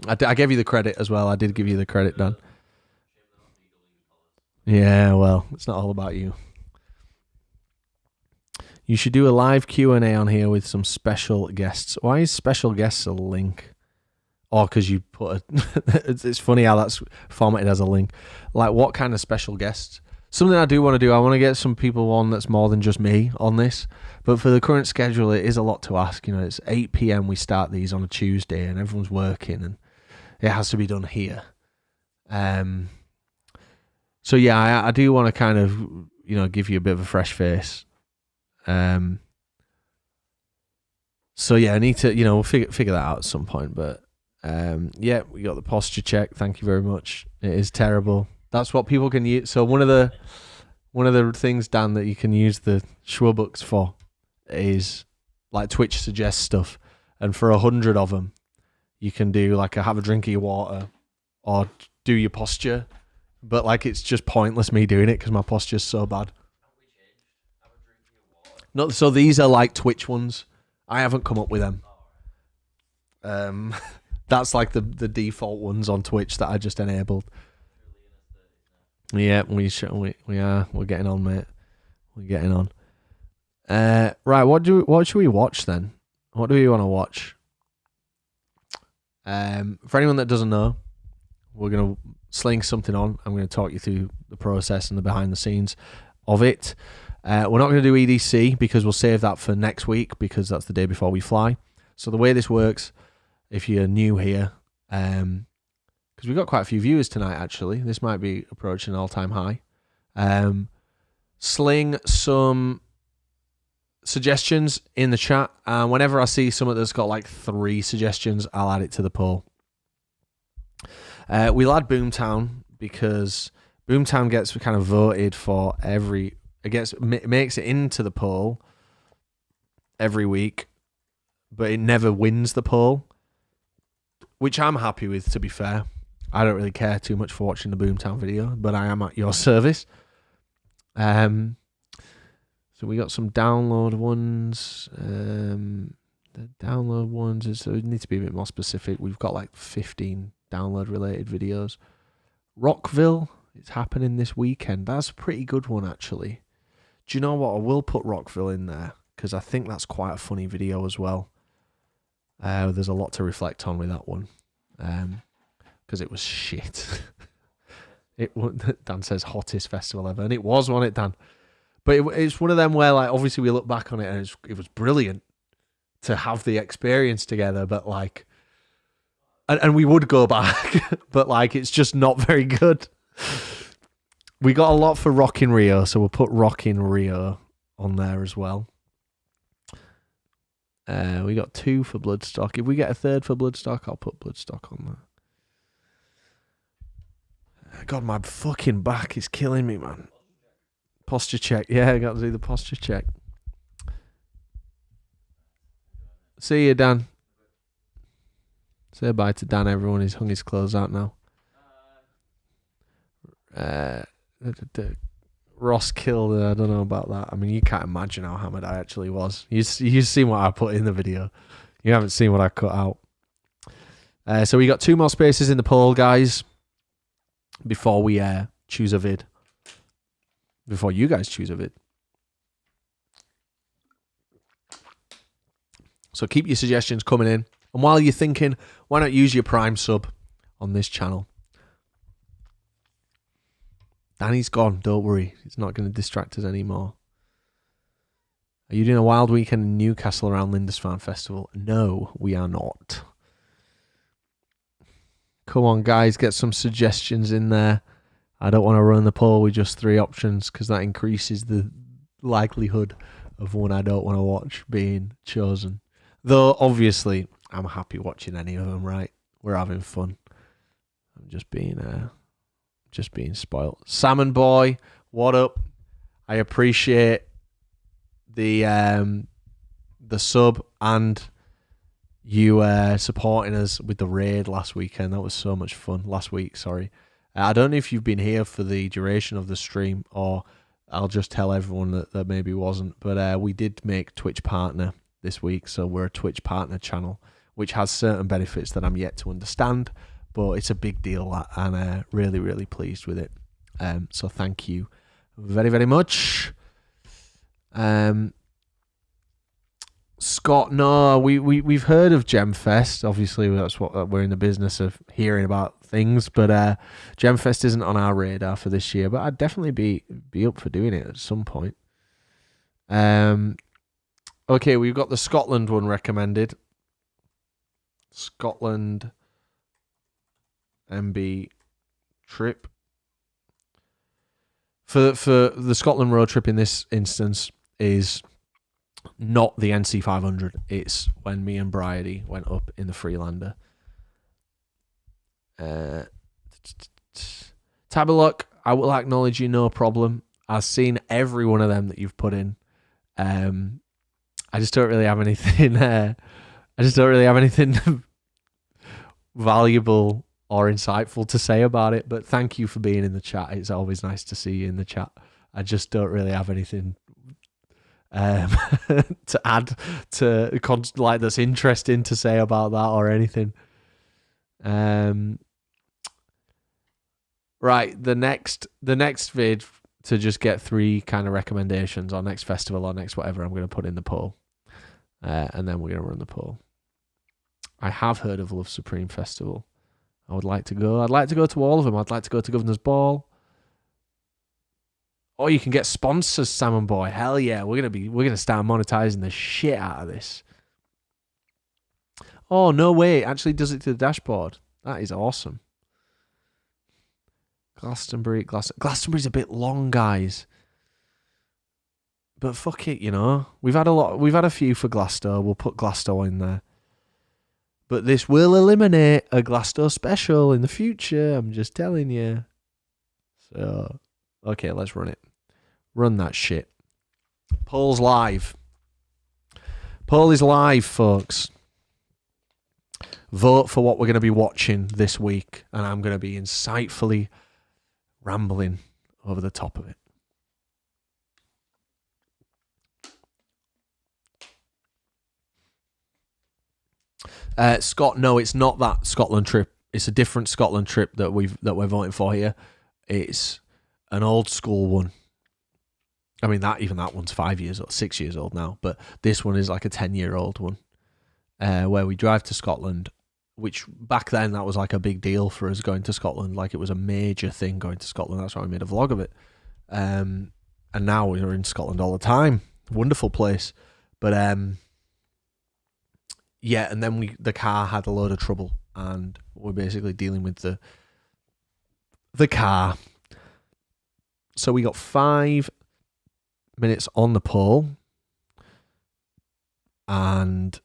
I gave you the credit as well. I did give you the credit, Dan. Yeah, well, it's not all about you. You should do a live Q&A on here with some special guests. Why is special guests a link? Or because you put it's funny how that's formatted as a link. Like, what kind of special guests? Something I do want to do, I want to get some people on that's more than just me on this. But for the current schedule, it is a lot to ask. It's 8 p.m. we start these on a Tuesday, and everyone's working, and it has to be done here. So yeah, I do want to kind of, give you a bit of a fresh face. So yeah, I need to, we'll figure that out at some point. But yeah, we got the posture check. Thank you very much. It is terrible. That's what people can use. So one of the things, Dan, that you can use the Schwubucks for is like Twitch suggests stuff, and for 100 of them, you can do like have a drink of your water or do your posture, but like it's just pointless me doing it because my posture's so bad. No, so these are like Twitch ones. I haven't come up with them. That's like the default ones on Twitch that I just enabled. Yeah, we are. We're getting on, mate. We're getting on. Right, what should we watch then? What do we want to watch? For anyone that doesn't know, we're gonna sling something on. I'm gonna talk you through the process and the behind the scenes of it. We're not gonna do EDC because we'll save that for next week, because that's the day before we fly. So the way this works, if you're new here, because we've got quite a few viewers tonight, actually. This might be approaching an all-time high. Sling some suggestions in the chat, and whenever I see someone that's got like 3 suggestions, I'll add it to the poll. We'll add Boomtown because Boomtown gets kind of voted for makes it into the poll every week, but it never wins the poll, which I'm happy with, to be fair. I don't really care too much for watching the Boomtown video, but I am at your service. So we got some download ones. The download ones, so it needs to be a bit more specific. We've got like 15 download related videos. Rockville, it's happening this weekend. That's a pretty good one, actually. Do you know what? I will put Rockville in there because I think that's quite a funny video as well. There's a lot to reflect on with that one. Because it was shit. Dan says hottest festival ever, and it was, wasn't it, Dan? But it's one of them where, like, obviously we look back on it and it was brilliant to have the experience together, but like, and we would go back, but like, it's just not very good. We got a lot for Rock in Rio, so we'll put Rock in Rio on there as well. We got 2 for Bloodstock. If we get a 3rd for Bloodstock, I'll put Bloodstock on God, my fucking back is killing me, man. Posture check. Yeah, I got to do the posture check. See you, Dan. Say bye to Dan, everyone. He's hung his clothes out now. Ross killed her. I don't know about that. I mean, you can't imagine how hammered I actually was. You've seen what I put in the video. You haven't seen what I cut out. So we got 2 more spaces in the poll, guys, before we choose a vid. Before you guys choose a vid. So keep your suggestions coming in. And while you're thinking, why not use your Prime sub on this channel? Danny's gone, don't worry. He's not going to distract us anymore. Are you doing a wild weekend in Newcastle around Lindisfarne Festival? No, we are not. Come on, guys, get some suggestions in there. I don't want to run the poll with just 3 options because that increases the likelihood of one I don't want to watch being chosen. Though, obviously, I'm happy watching any of them, right? We're having fun. I'm just being spoiled. Salmon Boy, what up? I appreciate the sub and you supporting us with the raid last weekend. That was so much fun. Last week, sorry. I don't know if you've been here for the duration of the stream, or I'll just tell everyone that maybe wasn't. But we did make Twitch partner this week, so we're a Twitch partner channel, which has certain benefits that I'm yet to understand, but it's a big deal, and really, really pleased with it. So thank you very, very much. Scott, no, we've heard of Gemfest. Obviously, that's what we're in the business of hearing about things. But Gemfest isn't on our radar for this year. But I'd definitely be up for doing it at some point. Okay, we've got the Scotland one recommended. Scotland MB trip. For the Scotland road trip in this instance is not the NC 500. It's when me and Bridie went up in the Freelander. Tabalok, I will acknowledge you, no problem. I've seen every one of them that you've put in. I just don't really have anything. I just don't really have anything valuable or insightful to say about it. But thank you for being in the chat. It's always nice to see you in the chat. I just don't really have anything to add to like that's interesting to say about that or anything. Right, the next vid to just get 3 kind of recommendations, or next festival or next whatever, I'm going to put in the poll, and then we're going to run the poll. I have heard of Love Supreme Festival. I would like to go. I'd like to go to all of them. I'd like to go to Governor's Ball. Or you can get sponsors, Salmon Boy. Hell yeah, we're gonna start monetizing the shit out of this. Oh no way, it actually does it to the dashboard. That is awesome. Glastonbury's a bit long, guys. But fuck it, you know. We've had a few for Glasgow. We'll put Glasgow in there. But this will eliminate a Glasgow special in the future. I'm just telling you. So, okay, let's run it. Run that shit. Poll's live. Poll is live, folks. Vote for what we're going to be watching this week, and I'm going to be insightfully rambling over the top of it. Scott, no, it's not that Scotland trip. It's a different Scotland trip that we're voting for here. It's an old school one. I mean, that one's 5 years old, 6 years old now, but this one is like a 10-year-old one, where we drive to Scotland, which back then that was like a big deal for us going to Scotland. Like it was a major thing going to Scotland. That's why we made a vlog of it. And now we're in Scotland all the time. Wonderful place. But yeah, and then the car had a load of trouble, and we're basically dealing with the car. So we got 5 minutes on the poll, and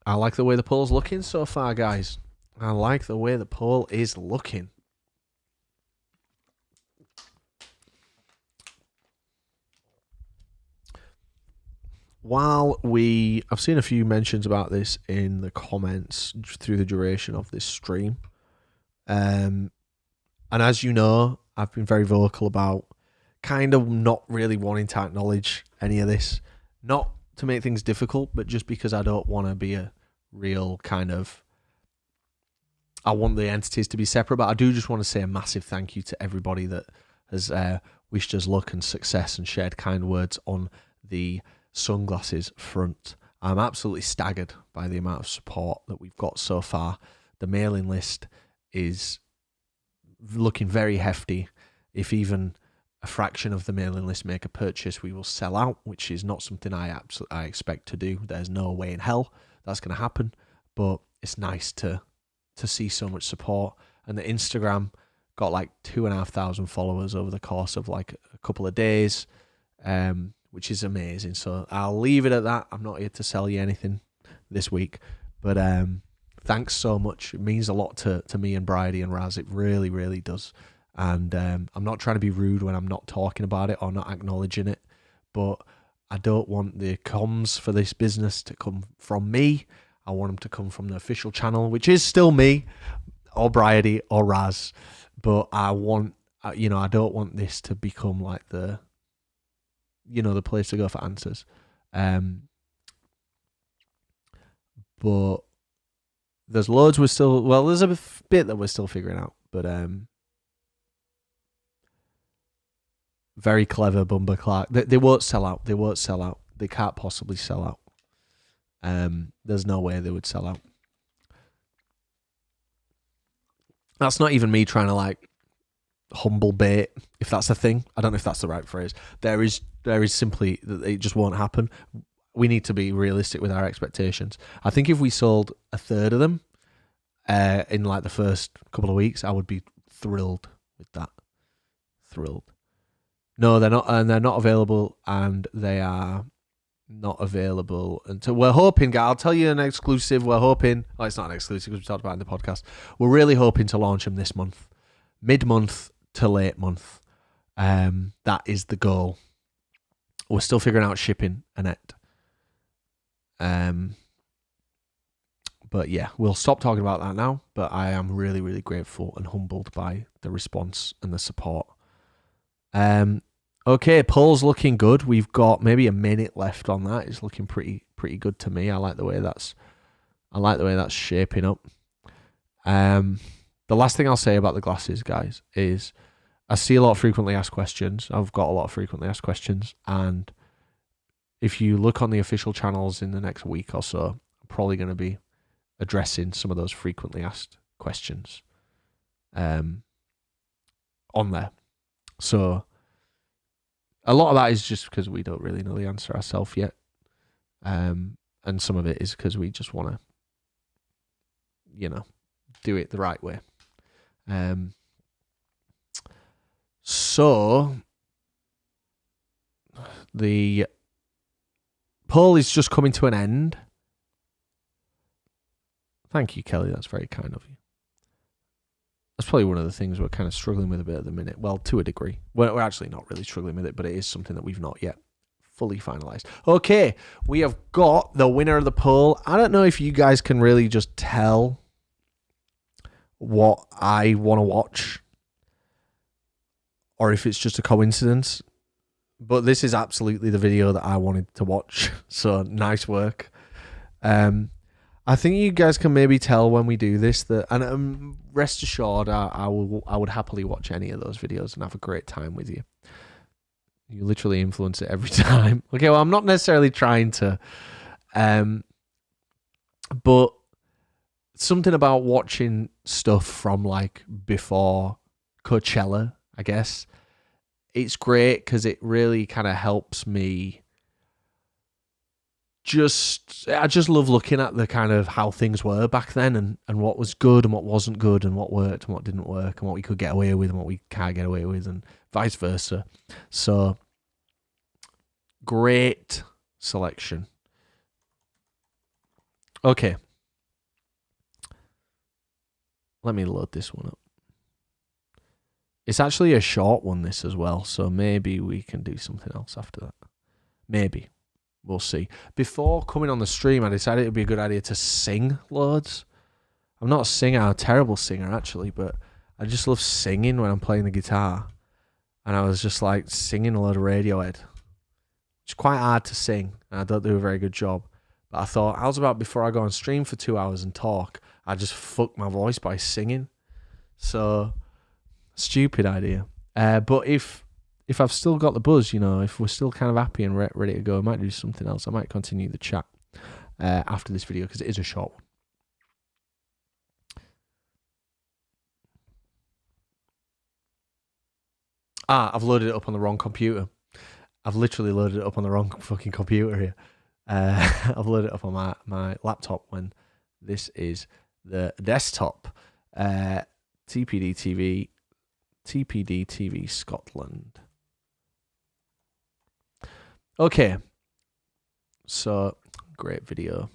I like the way the poll's looking so far, guys. I like the way the poll is looking. I've seen a few mentions about this in the comments through the duration of this stream. And as you know, I've been very vocal about kind of not really wanting to acknowledge any of this. Not to make things difficult, but just because I don't want to be a real kind of... I want the entities to be separate, but I do just want to say a massive thank you to everybody that has wished us luck and success and shared kind words on the sunglasses front. I'm absolutely staggered by the amount of support that we've got so far. The mailing list is looking very hefty. If even a fraction of the mailing list make a purchase, we will sell out, which is not something I expect to do. There's no way in hell that's going to happen, but it's nice to see so much support. And the Instagram got like 2,500 followers over the course of like a couple of days, which is amazing. So I'll leave it at that. I'm not here to sell you anything this week, but thanks so much. It means a lot to me and Bridie and Raz. It really, really does. And I'm not trying to be rude when I'm not talking about it or not acknowledging it, but I don't want the comms for this business to come from me. I want them to come from the official channel, which is still me or Bridie or Raz. But I want, I don't want this to become like the place to go for answers. But there's loads there's a bit that we're still figuring out. But very clever Bumba Clark. They won't sell out. They won't sell out. They can't possibly sell out. There's no way they would sell out. That's not even me trying to like humble bait, if that's a thing. I don't know if that's the right phrase. There is simply that it just won't happen. We need to be realistic with our expectations. I think if we sold a third of them in like the first couple of weeks, I would be thrilled with that. Thrilled. No, they're not, and they're not available, and they are not available until we're hoping. I'll tell you an exclusive. We're hoping. Well, it's not an exclusive because we talked about it in the podcast. We're really hoping to launch them this month, mid-month to late month. That is the goal. We're still figuring out shipping, Annette. But yeah, we'll stop talking about that now. But I am really, really grateful and humbled by the response and the support. Okay, poll's looking good. We've got maybe a minute left on that. It's looking pretty good to me. I like the way that's shaping up. The last thing I'll say about the glasses, guys, is I see a lot of frequently asked questions. I've got a lot of frequently asked questions, and if you look on the official channels in the next week or so, I'm probably going to be addressing some of those frequently asked questions on there. So a lot of that is just because we don't really know the answer ourselves yet. And some of it is because we just want to, do it the right way. So the poll is just coming to an end. Thank you, Kelly. That's very kind of you. That's probably one of the things we're kind of struggling with a bit at the minute. Well, to a degree. We're actually not really struggling with it, but it is something that we've not yet fully finalized. Okay, we have got the winner of the poll. I don't know if you guys can really just tell what I want to watch or if it's just a coincidence, but this is absolutely the video that I wanted to watch. So nice work. I think you guys can maybe tell when we do this that, and rest assured, I would happily watch any of those videos and have a great time with you. You literally influence it every time. Okay, well, I'm not necessarily trying to, but something about watching stuff from like before Coachella, I guess, it's great because it really kind of helps me. I just love looking at the kind of how things were back then and what was good and what wasn't good and what worked and what didn't work and what we could get away with and what we can't get away with and vice versa. So great selection. Okay. let me load this one up. It's actually a short one, this as well, so maybe we can do something else after that. Maybe. We'll see. Before coming on the stream, I decided it would be a good idea to sing loads. I'm not a singer, I'm a terrible singer actually, but I just love singing when I'm playing the guitar. And I was just like singing a load of Radiohead. It's quite hard to sing, and I don't do a very good job. But I thought, how's about before I go on stream for 2 hours and talk, I just fuck my voice by singing. So, stupid idea. But if I've still got the buzz, you know, if we're still kind of happy and ready to go, I might do something else. I might continue the chat after this video because it is a short one. I've loaded it up on the wrong computer. I've literally loaded it up on the wrong fucking computer here. I've loaded it up on my laptop when this is the desktop. TPD TV Scotland. Okay. So, great video.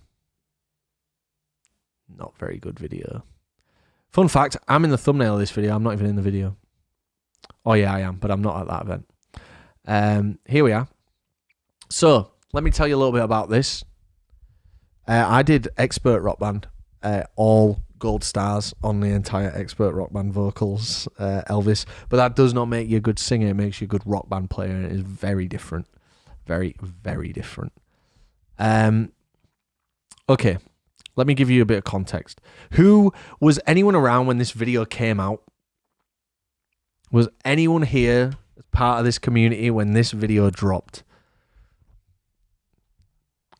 Not very good video. Fun fact, I'm in the thumbnail of this video. I'm not even in the video. Oh yeah, I am, but I'm not at that event. Here we are. So, let me tell you a little bit about this. I did Expert Rock Band, all gold stars on the entire Expert Rock Band vocals, Elvis. But that does not make you a good singer. It makes you a good rock band player, and it is very different. Very, very different. Okay, let me give you a bit of context. Was anyone around when this video came out? Was anyone here as part of this community when this video dropped?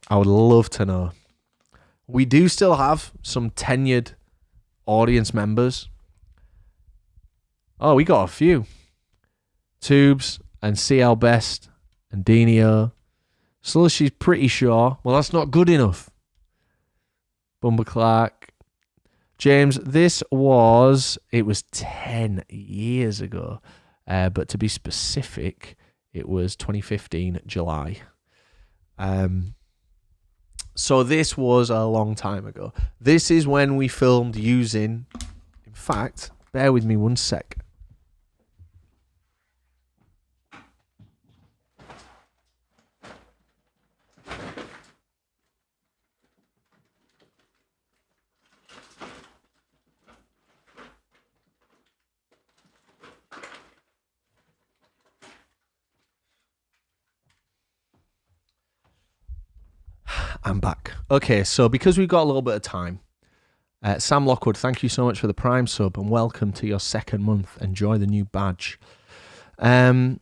I would love to know. We do still have some tenured audience members. Oh, we got a few. Tubes and CL Best and Denio. Slushy's pretty sure. Well, that's not good enough. Bumba Clark. James, it was 10 years ago. But to be specific, it was 2015, July. So this was a long time ago. This is when we filmed using... In fact, bear with me one sec. I'm back. Okay, so because we've got a little bit of time, Sam Lockwood, thank you so much for the Prime sub and welcome to your second month. Enjoy the new badge. It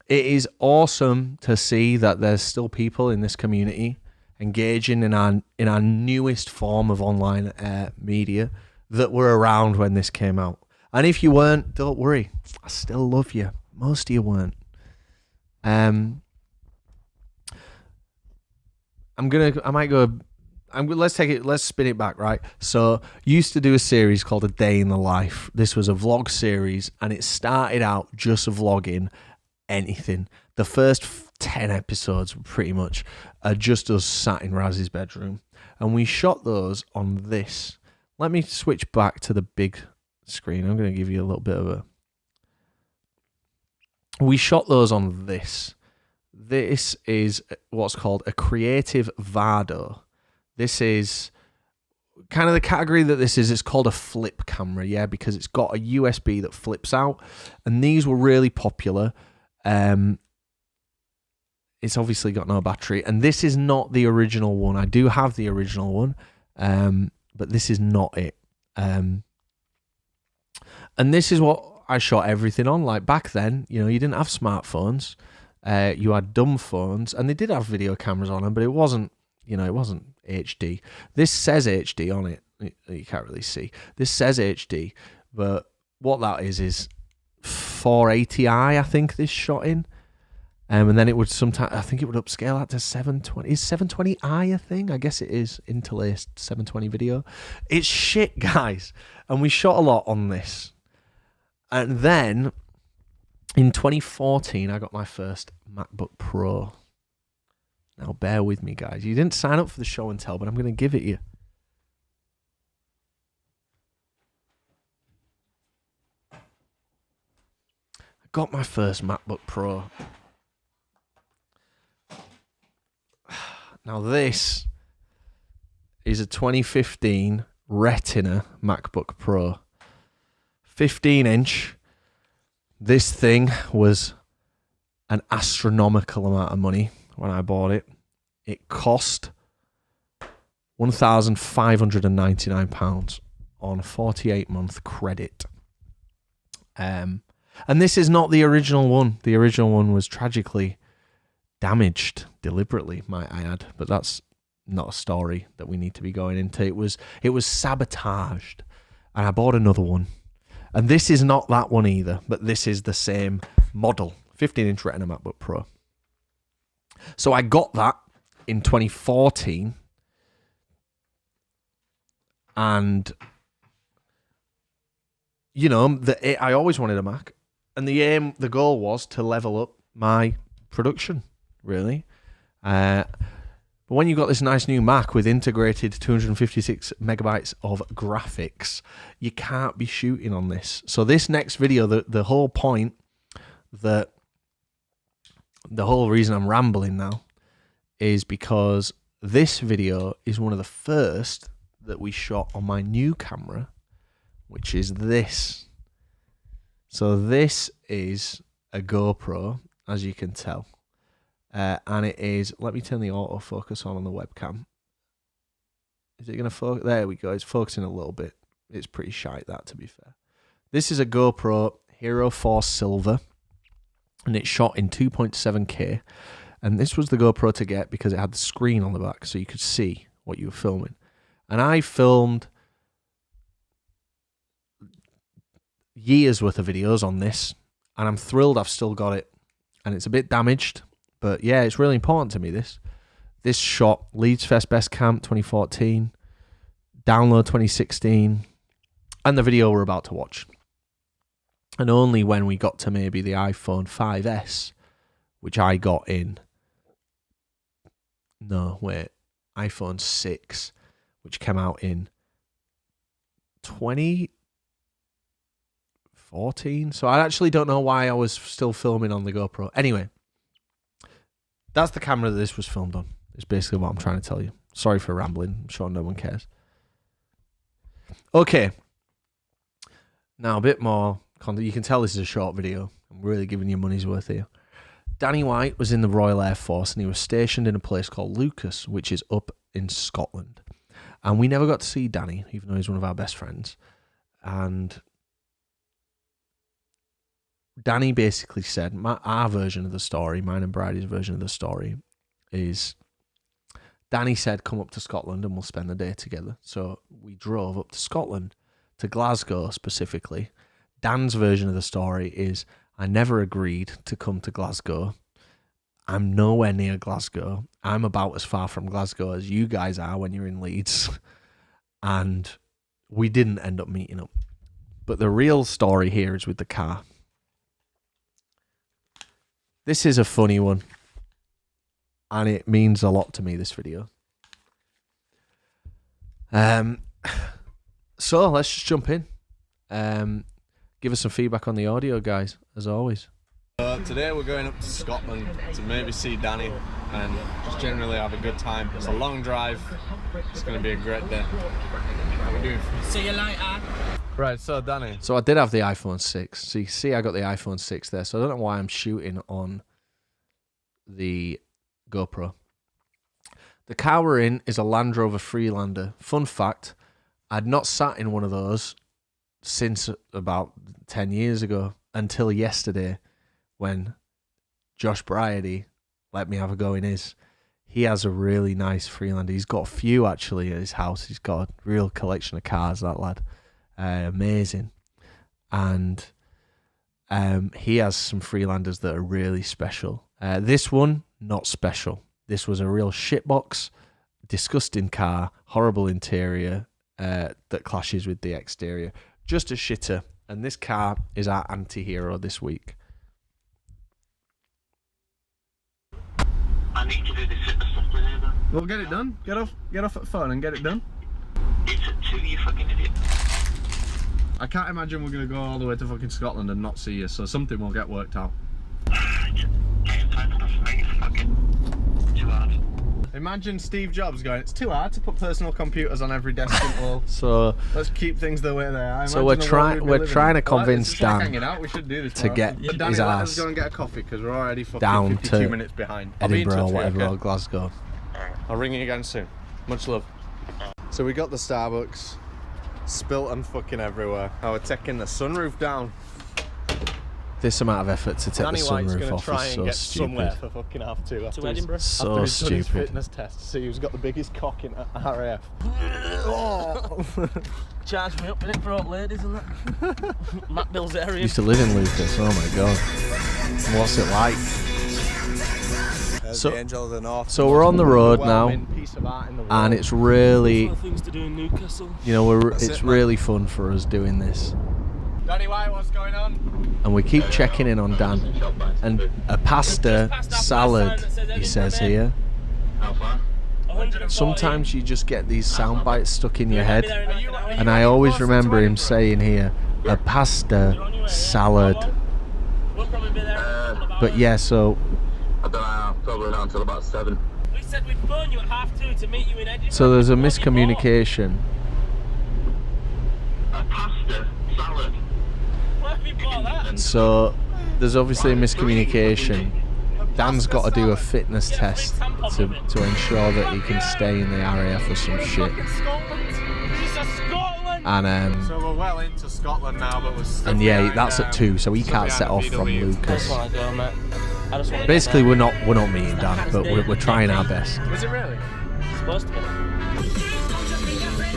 is awesome to see that there's still people in this community engaging in our newest form of online media that were around when this came out. And if you weren't, don't worry. I still love you. Most of you weren't. Let's spin it back, right? So, used to do a series called A Day in the Life. This was a vlog series, and it started out just vlogging anything. The first 10 episodes, pretty much, are just us sat in Raz's bedroom. And we shot those on this. Let me switch back to the big screen. I'm going to give you a little bit of a... We shot those on this. This is what's called a creative Vado. This is kind of the category that this is. It's called a flip camera, yeah, because it's got a USB that flips out. And these were really popular. It's obviously got no battery. And this is not the original one. I do have the original one, but this is not it. And this is what I shot everything on. Like back then, you know, you didn't have smartphones. You had dumb phones, and they did have video cameras on them, but it wasn't, you know, it wasn't HD. This says HD on it. You can't really see. This says HD, but what that is 480i, I think this shot in. And then it would sometimes, I think it would upscale that to 720. Is 720i a thing? I guess it is. Interlaced 720 video. It's shit, guys. And we shot a lot on this. And then... in 2014, I got my first MacBook Pro. Now, bear with me, guys. You didn't sign up for the show and tell, but I'm going to give it you. got my first MacBook Pro. Now this is a 2015 Retina MacBook Pro. 15-inch. This thing was an astronomical amount of money when I bought it. It cost £1,599 on a 48-month credit. And this is not the original one. The original one was tragically damaged deliberately, might I add. But that's not a story that we need to be going into. It was sabotaged, and I bought another one. And this is not that one either, but this is the same model, 15-inch Retina MacBook Pro. So I got that in 2014, and you know, I always wanted a Mac, and the goal was to level up my production, really. But when you got this nice new Mac with integrated 256 megabytes of graphics, you can't be shooting on this. So this next video, the whole point, the whole reason I'm rambling now is because this video is one of the first that we shot on my new camera, which is this. So this is a GoPro, as you can tell. And it is, let me turn the autofocus on the webcam. Is it going to focus? There we go. It's focusing a little bit. It's pretty shite, that, to be fair. This is a GoPro Hero 4 Silver, and it's shot in 2.7K. And this was the GoPro to get because it had the screen on the back, so you could see what you were filming. And I filmed years worth of videos on this, and I'm thrilled I've still got it. And it's a bit damaged, but yeah, it's really important to me, this. This shot Leeds Fest Best Camp 2014, Download 2016, and the video we're about to watch. And only when we got to maybe the iPhone 5S, which I got in, iPhone 6, which came out in 2014. So I actually don't know why I was still filming on the GoPro. Anyway, that's the camera that this was filmed on. It's basically what I'm trying to tell you. Sorry for rambling. I'm sure no one cares. Okay. Now a bit more content. You can tell this is a short video. I'm really giving you money's worth here. Danny White was in the Royal Air Force, and he was stationed in a place called Lucas, which is up in Scotland. And we never got to see Danny, even though he's one of our best friends. And Danny basically said, our version of the story, mine and Bridie's version of the story, is Danny said, come up to Scotland and we'll spend the day together. So we drove up to Scotland, to Glasgow specifically. Dan's version of the story is, I never agreed to come to Glasgow. I'm nowhere near Glasgow. I'm about as far from Glasgow as you guys are when you're in Leeds. And we didn't end up meeting up. But the real story here is with the car. This is a funny one. And it means a lot to me, this video. So let's just jump in. Give us some feedback on the audio, guys, as always. Today we're going up to Scotland to maybe see Danny and just generally have a good time. It's a long drive. It's going to be a great day. How we doing? See you later. Right, so Danny. So I did have the iPhone 6. So you see I got the iPhone 6 there. So I don't know why I'm shooting on the GoPro. The car we're in is a Land Rover Freelander. Fun fact, I'd not sat in one of those since about 10 years ago until yesterday when Josh Bryady let me have a go in his. He has a really nice Freelander. He's got a few actually at his house. He's got a real collection of cars, that lad. Amazing. And he has some Freelanders that are really special. This one, not special. This was a real shitbox, disgusting car, horrible interior that clashes with the exterior. Just a shitter. And this car is our anti-hero this week. I need to do this fitness stuff today, though. Well, get it done. Get off at phone and get it done. It's at 2, you fucking idiot. I can't imagine we're gonna go all the way to fucking Scotland and not see you, so something will get worked out. Getting time stuff for me is fucking too hard. Imagine Steve Jobs going, it's too hard to put personal computers on every desk in the world. So Let's keep things the way they are. So we're trying to convince Dan we should do this to get his Let's ass go and get a coffee because we're already fucking down 52 to minutes behind. I'll be in Edinburgh or touch with you, whatever, okay? or Glasgow. I'll ring you again soon. Much love. So we got the Starbucks, spilt and fucking everywhere. Now we're taking the sunroof down. This amount of effort to take Danny the White's sunroof gonna off try is and so get stupid. somewhere for fucking half two. To Edinburgh? So after he's done his stupid. fitness test to see who's got the biggest cock in RAF. Charge me up in it for old ladies and that. Matt Bill's area. Used to live in Lucas. Oh my god. What's it like? There's So- the Angel of the North. so we're on the road now, Overwhelming piece of art in the world. And it's really, Other things to do in Newcastle. you know, That's it's it, man. really fun for us doing this. Danny White, what's going on? And we keep checking in on Dan. And a pasta salad, he says here. How far? 140. Sometimes you just get these sound bites stuck in your head. And I always remember him saying here, a pasta salad. We'll probably be there in a couple of hours. But yeah, so I don't know, probably not until about 7. We said we'd phone you at 2:30 to meet you in Edinburgh. there's a What have you bought? miscommunication. A pasta salad. Where have you bought that? So there's obviously a miscommunication. Dan's got to do a fitness test to ensure that he can stay in the RAF or some shit. Fucking Scotland. He said Scotland. And So we're well into Scotland now, but we're still and yeah, behind, that's at 2, so he still can't behind set the off from VW. I Lucas. just want to go, mate. I just want to Basically, we're not meeting Dan, but we're trying our best. Was it really? supposed to be.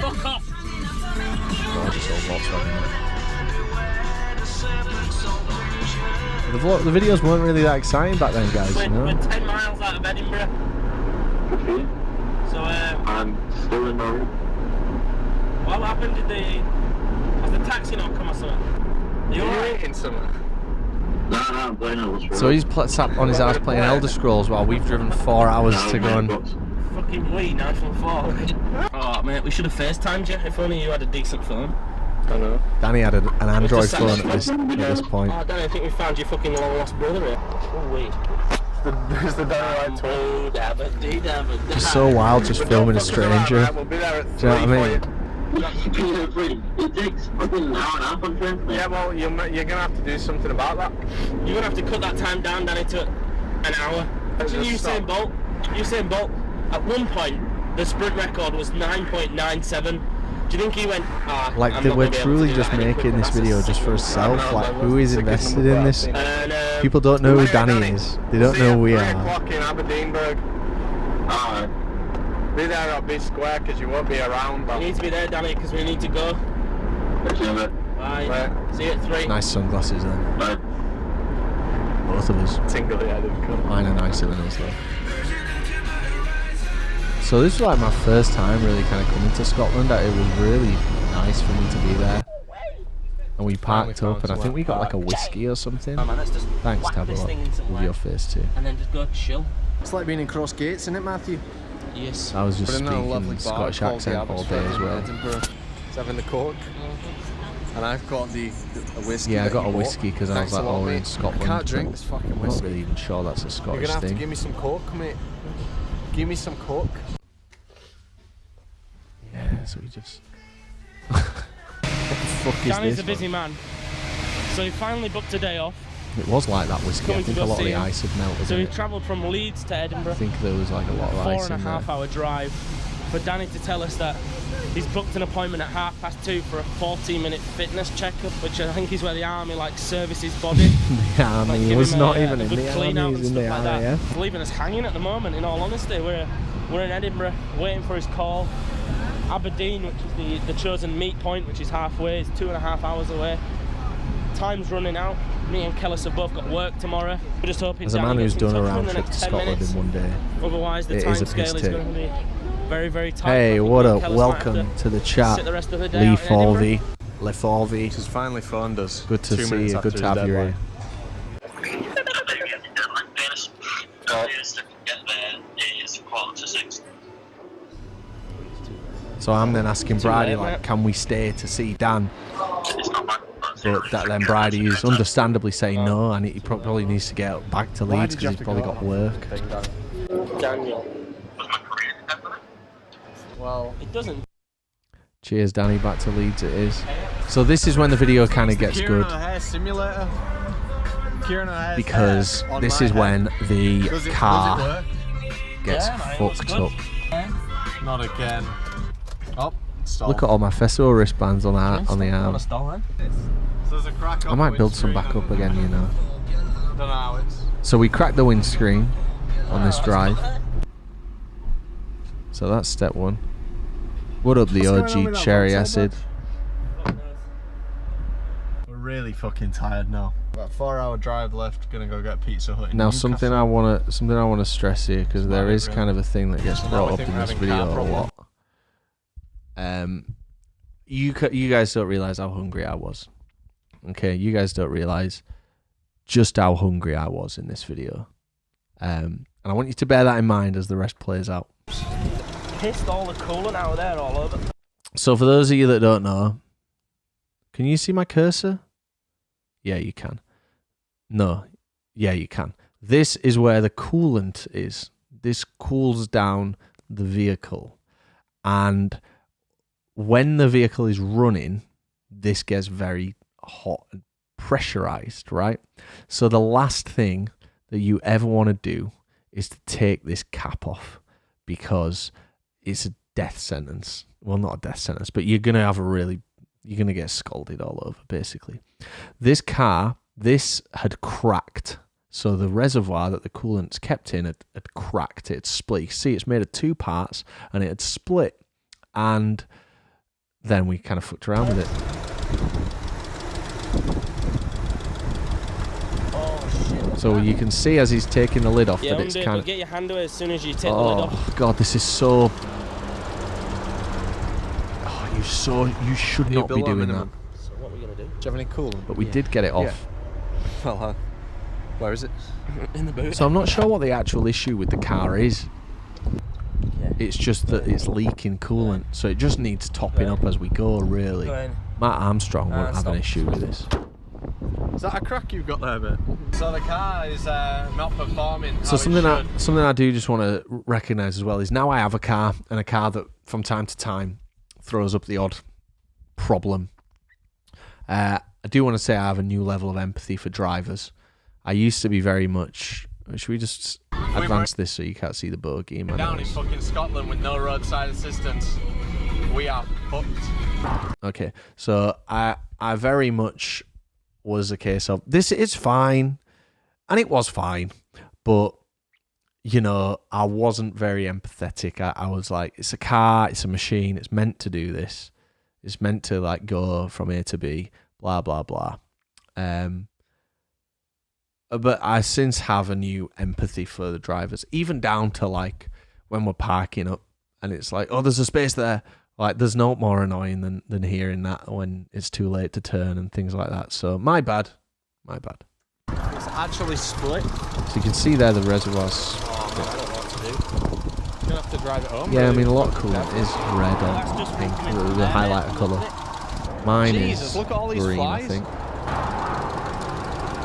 Fuck off. Gorgeous old Volkswagen. The videos weren't really that exciting back then, guys. You We're know. 10 miles out of Edinburgh. So, I'm still in Norway. what happened? Has the taxi not come or something? Are you alright? eating something? No, I'm playing on this So he's sat on his ass playing Elder Scrolls while we've driven 4 hours to go and. Fucking wee, National 4. Oh, mate, we should have FaceTimed you if only you had a decent phone. I know. Danny had an Android just phone sat- at this point. Oh, Danny, I think we found your fucking long lost brother here. Oh, wait. There's the Danny White tour. Oh, dabba dee dabba da. It's so wild just filming a stranger. Right, we'll be there at 3 Do you know what I mean? for you. It takes fucking an hour and a half on train. Yeah, well, you're gonna have to do something about that. You're gonna have to cut that time down, Danny, to an hour. Imagine Just Usain stop. Bolt. Usain Bolt, at one point, the sprint record was 9.97. Do you think he went, Like I'm they not we're gonna be able to truly do just that any making quicker. this That's a video just for sick himself. I know, Like that who was is the sickest invested number in I've this? seen. And, People don't know who Hey, Danny Danny. is. They don't know who we 3 are. o'clock in Aberdeenburg. Alright. Be there at B Square because you won't be around. you But need to be there, Danny, because we need to go. Let's do it. Bye. Right. See you at 3. Nice sunglasses then. Bye. Both of us. tingly headed cunt. Mine are nicer than his though. So this was like my first time really kind of coming to Scotland. It was really nice for me to be there. And we parked found up and I think we got like a whiskey or something. Oh, man, let's just Thanks, whack this Tabla, thing in with somewhere your face too. and then just go chill. It's like being in Cross Gates, isn't it, Matthew? Yes. I was just But in a lovely speaking bar Scottish called the accent all day Abbotsford as in well. Edinburgh. It's having the cork. And I've got the whiskey. Yeah, I that got you a bought. whiskey because I was Thanks like, a lot, oh, we're in mate. Scotland. I can't drink but this fucking I'm not whiskey. really even sure that's a You're Scottish gonna have to thing. give me some coke, mate. Give me some coke. Yeah, so we just. What the fuck is Danny's this? a busy man, so he finally booked a day off. It was like that whiskey. I Coming to think go a lot of see the him. ice had melted. So in he it. travelled from Leeds to I Edinburgh. think there was like a lot of ice in there. 4.5-hour drive for Danny to tell us that he's booked an appointment at 2:30 for a 40-minute fitness checkup, which I think is where the army like services body. The army. Like, He give was him not a even in good the clean out army. and He's in the stuff like that. RAF. It's leaving us hanging at the moment. In all honesty, we're in Edinburgh waiting for his call. Aberdeen, which is the chosen meet point, which is halfway, is 2.5 hours away. Time's running out. Me and Kellis have both got work tomorrow. We're just hoping. As a Danny man gets who's in done a touch round within the trip to next 10 Scotland minutes. in one day. Otherwise, the It time is a piss scale is take. going to be very, very tight. I Hey, think what me up? and Kellis might have Welcome to the chat. sit the rest of the day Lee out in Edinburgh. Forvey. Le Forvey. She's finally phoned us. Good to 2 see minutes you. after Good to his have you deadline. here. The earliest I can get there is 5:45. So I'm then asking Too Bridie, late, like, mate. can we stay to see Dan? It's not But then Bridie is understandably saying no, and he probably needs to get back to Leeds because he's probably got work. Daniel. Well, It doesn't. Cheers, Danny. Back to Leeds it is. So this is when the video kind of gets good, because this is when the car gets fucked up. Not again. Oh, stall. Look at all my festival wristbands on the arm. So there's a crack I on might the build some windscreen. back up again, you know. Don't know how it's. So we cracked the windscreen on this drive. So that's step one. What up, the What's going on OG with cherry that one so acid? We're really fucking tired now. About a 4-hour drive left. Gonna go get Pizza Hut. In Now Newcastle. something I wanna stress here, because there Right, is really. kind of a thing that gets So now brought we up think in we're this having video car a problem. lot. You guys don't realize how hungry I was. Okay, you guys don't realize just how hungry I was in this video. And I want you to bear that in mind as the rest plays out. Pissed all the coolant out of there all over. So for those of you that don't know, can you see my cursor? Yeah, you can. No, yeah, you can. This is where the coolant is. This cools down the vehicle. And when the vehicle is running, this gets very hot and pressurized, right? So the last thing that you ever want to do is to take this cap off, because it's a death sentence. Well, not a death sentence, but you're going to get scalded all over, basically. This car, this had cracked. So the reservoir that the coolant's kept in had cracked. It had split. You can see it's made of two parts, and it had split. And then we kind of fucked around with it. Oh shit. So you can see as he's taking the lid off Yeah, that it's undo it, kind but of... get your hand away as soon as you take the lid off. Oh god, this is so... Oh, you should not be doing that. So what are we gonna do? Do you have any coolant? But we did get it off. Well, where is it? In the boot. So I'm not sure what the actual issue with the car is. Yeah. It's just that it's leaking coolant, so it just needs topping up as we go, really. Go in. Matt Armstrong won't have an stop. issue with this. Is that a crack you've got there, mate? So the car is not performing. So something I do just want to recognise as well is now I have a car, and a car that from time to time throws up the odd problem. I do want to say I have a new level of empathy for drivers. I used to be very much... Should we just advance this so you can't see the bogey in my Down in nose? fucking Scotland with no roadside assistance. We are fucked. Okay, so I very much was a case of this is fine, and it was fine, but you know, I wasn't very empathetic. I was like, it's a car, it's a machine, it's meant to do this, it's meant to like go from A to B, blah blah blah. But I since have a new empathy for the drivers, even down to like when we're parking up and it's like, oh, there's a space there. Like, there's no more annoying than hearing that when it's too late to turn and things like that. So, my bad. It's actually split. So you can see there the reservoirs. Oh man, I don't know what to do. You're gonna have to drive it home. Yeah, I really. mean, a lot of coolant is red That's or just pink, from the highlighter colour. Mine Jesus, is look at all these green, I flies. think.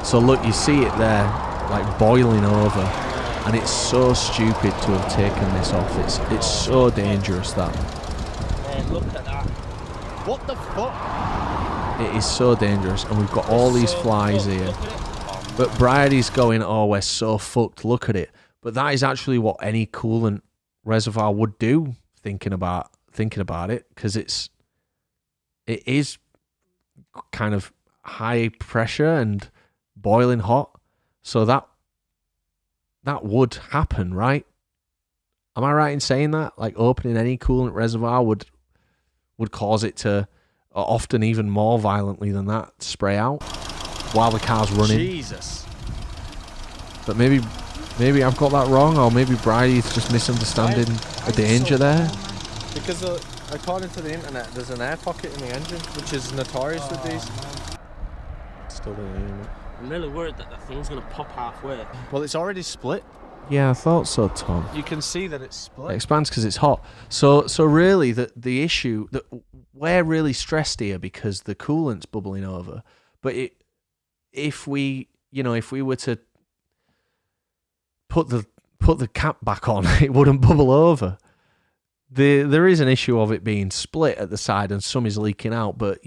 So look, you see it there, like boiling over, and it's so stupid to have taken this off. It's so dangerous that. Man, look at that. What the fuck? It is so dangerous, and we've got all these So flies fucked. here. Look at it. But Bridie's going, oh, we're so fucked, look at it. But that is actually what any coolant reservoir would do, thinking about it, because it is kind of high pressure and boiling hot. So that would happen, right? Am I right in saying that? Like opening any coolant reservoir would cause it to, often even more violently than that, spray out while the car's running. Jesus. But maybe I've got that wrong, or maybe Bridie's just misunderstanding the danger there. Because according to the internet, there's an air pocket in the engine, which is notorious with these. Still didn't hear me. I'm really worried that thing's gonna pop halfway. Well, it's already split. Yeah, I thought so, Tom. You can see that it's split. It expands because it's hot. So really, the issue that we're really stressed here because the coolant's bubbling over. But if we were to put the cap back on, it wouldn't bubble over. There is an issue of it being split at the side and some is leaking out, but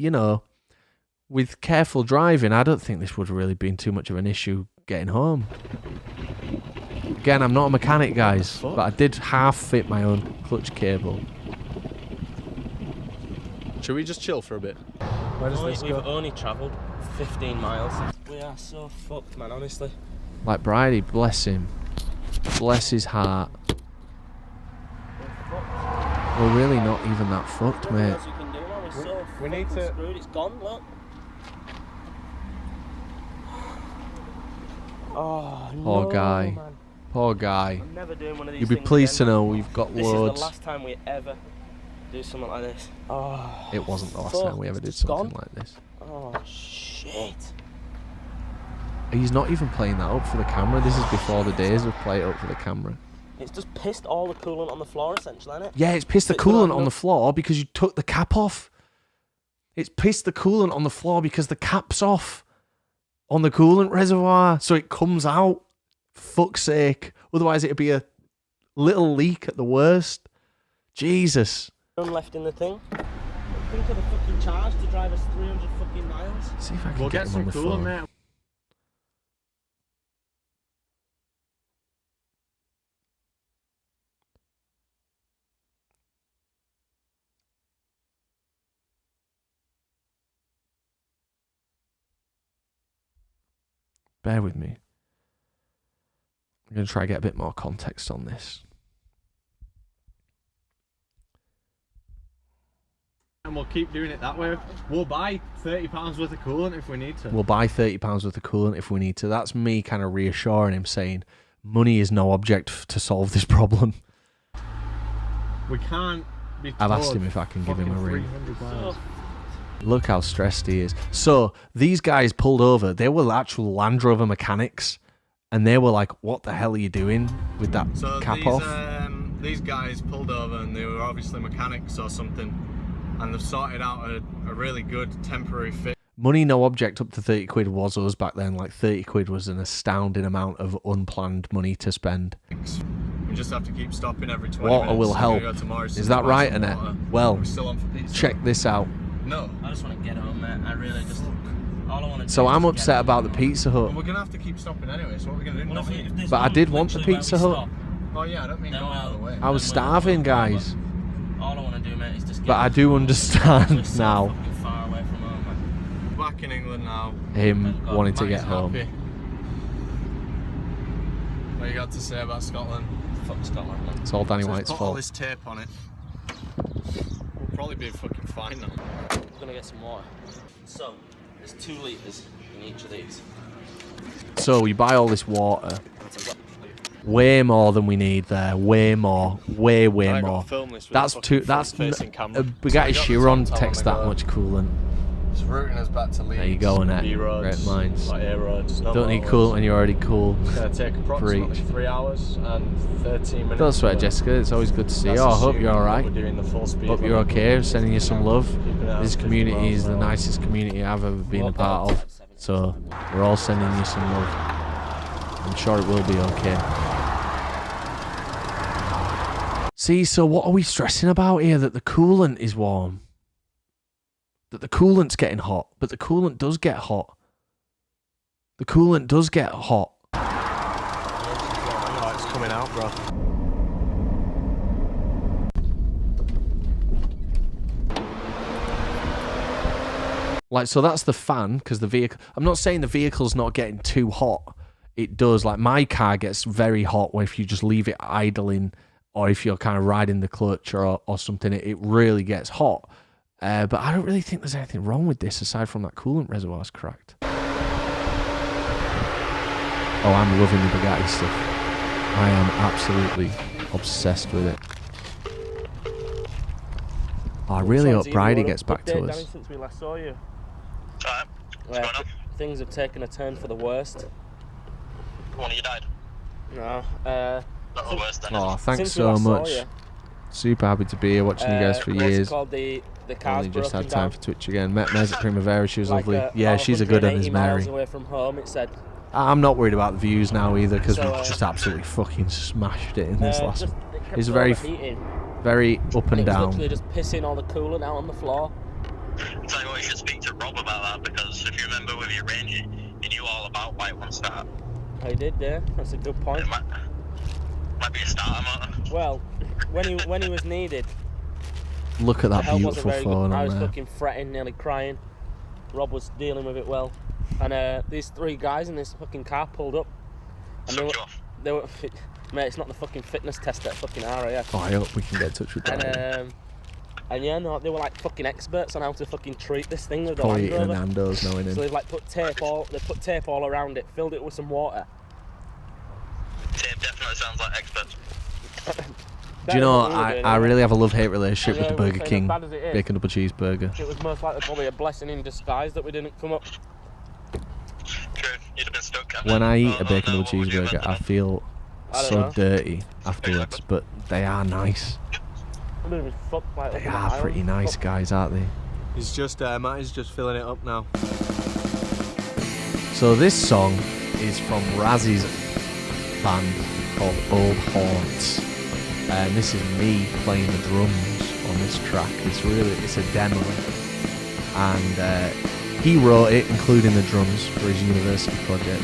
with careful driving, I don't think this would have really been too much of an issue getting home. Again, I'm not a mechanic, guys, but I did half fit my own clutch cable. Should we just chill for a bit? Where does this go? We've only travelled 15 miles. We are so fucked, man, honestly. Like Bridie, bless him. Bless his heart. We're really not even that fucked, mate. We need to... Screwed. It's gone, look. Oh, Poor no, guy. Man. Poor guy. I'm never doing one of these You'll be things pleased again. to know we've got loads. This is the last time we ever do something like this. Oh, it wasn't the last time we ever did something like this. Oh, shit. He's not even playing that up for the camera. This is before the days of play it up for the camera. It's just pissed all the coolant on the floor, essentially, isn't it? Yeah, it's pissed the coolant on the floor because you took the cap off. It's pissed the coolant on the floor because the cap's off on the coolant reservoir, so it comes out. Fuck's sake. Otherwise, it'd be a little leak at the worst. Jesus. None left in the thing. Think of the fucking charge to drive us 300 fucking miles. See if I can get him on the phone. Mate. Bear with me. I'm going to try to get a bit more context on this. And we'll keep doing it that way. We'll buy £30 worth of coolant if we need to. We'll buy £30 worth of coolant if we need to. That's me kind of reassuring him, saying money is no object to solve this problem. We can't be I've asked him if I can give him a ring. Miles. Look how stressed he is. So these guys pulled over. They were actual Land Rover mechanics, and they were like, "What the hell are you doing with that cap off?" These guys pulled over, and they were obviously mechanics or something, and they've sorted out a really good temporary fix. Money no object up to 30 quid was us back then. Like 30 quid was an astounding amount of unplanned money to spend. We just have to keep stopping every 20 Water minutes. will help. Is that right, Annette? Well, check this out. No. I just want to get home, mate. I really just... All I want to do So is I'm just upset about the Pizza Hut. Well, we're going to have to keep stopping anyway, so what are we going to do? Well, Nothing. if there's But I one did want the literally where Pizza we Hut. stop, Oh yeah, I don't mean then go out of the way. I was starving, guys. All I want to do, mate, is just get But I do We're understand so now fucking far away from home, man. Back in England now. him wanting to get Matt's home. happy. What you got to say about Scotland? Fuck Scotland, man. It's all Danny So White's put all fault. this tape on it. We'll probably be fucking fine now. I'm gonna get some water. So, there's 2 litres in each of these. So we buy all this water. Way more than we need there. Way more. Way I more. gotta film this with That's a too. fucking That's front-facing camera. Bugatti So I got the Chiron top takes on that the go. much coolant. It's routing us back to Leeds. There you go, Annette. B roads, Great minds. like A roads. No Don't need motorways. coolant when you're already cool. It's gonna take approximately 3 hours and 13 minutes. Don't sweat, but Jessica. It's always good to see you. that's Oh, I hope assuming you're that alright. We're doing the full speed Hope you're limit. okay. Sending you some love. Keeping it at This 50 community miles is the an hour. nicest community I've ever been a part of. So we're all sending you some love. I'm sure it will be okay. See, so what are we stressing about here? That the coolant is warm. That the coolant's getting hot. But the coolant does get hot. The coolant does get hot. Oh, it's coming out, bro. Like, so that's the fan, because the vehicle... I'm not saying the vehicle's not getting too hot. It does. Like, my car gets very hot if you just leave it idling, or if you're kind of riding the clutch or something, it really gets hot. But I don't really think there's anything wrong with this, aside from that coolant reservoir's cracked. Oh, I'm loving the Bugatti stuff. I am absolutely obsessed with it. Oh, I really hope Bridie gets back to us. Danny, since we last saw you. Alright, what's going on? Things have taken a turn for the worst. One of you died. No, Not the worst then. Oh, thanks since we so last saw much. you, Super happy to be here watching you guys for what's years. it called? The the car's Only just broken had time down. for Twitch again. Met Mez at Primavera, she was Like, lovely. Yeah, she's a good one, 180 is Mary. miles away from home, it said. I'm not worried about the views now either because So, we've just absolutely fucking smashed it in this last Just, one. it kept It's very, overheating, very up and it was down. literally just pissing all the coolant out on the floor. I'll tell you what, you should speak to Rob about that, because if you remember with your range, he knew all about white one start. I did, yeah. That's a good point. It might be a starter motor. Well, when he was needed, Look at the that help wasn't beautiful very phone good. I on was there. fucking fretting, nearly crying. Rob was dealing with it well. And these three guys in this fucking car pulled up. And Sucked you off. they were mate, it's not the fucking fitness test at fucking RAF. Oh, I hope we can get in touch with that. And yeah, no, they were like fucking experts on how to fucking treat this thing with the Probably Land eating a Rover. Nando's knowing So him. they've like put tape all around it, filled it with some water. Tape definitely sounds like experts. Do you know, I really have a love-hate relationship with the And, Burger as King bad as it is, bacon double cheeseburger. It was most likely probably a blessing in disguise that we didn't come up. True, you'd have been stuck. When I eat Oh, a no, bacon no, double what would you have cheeseburger, I done? feel I don't so know. dirty afterwards, but they are nice. I mean, it was fucked, like, up They in the are pretty Highlands. nice guys, aren't they? He's just Matty's just filling it up now. So this song is from Razzy's band called Old Haunts, and this is me playing the drums on this track. It's a demo, and he wrote it, including the drums, for his university project.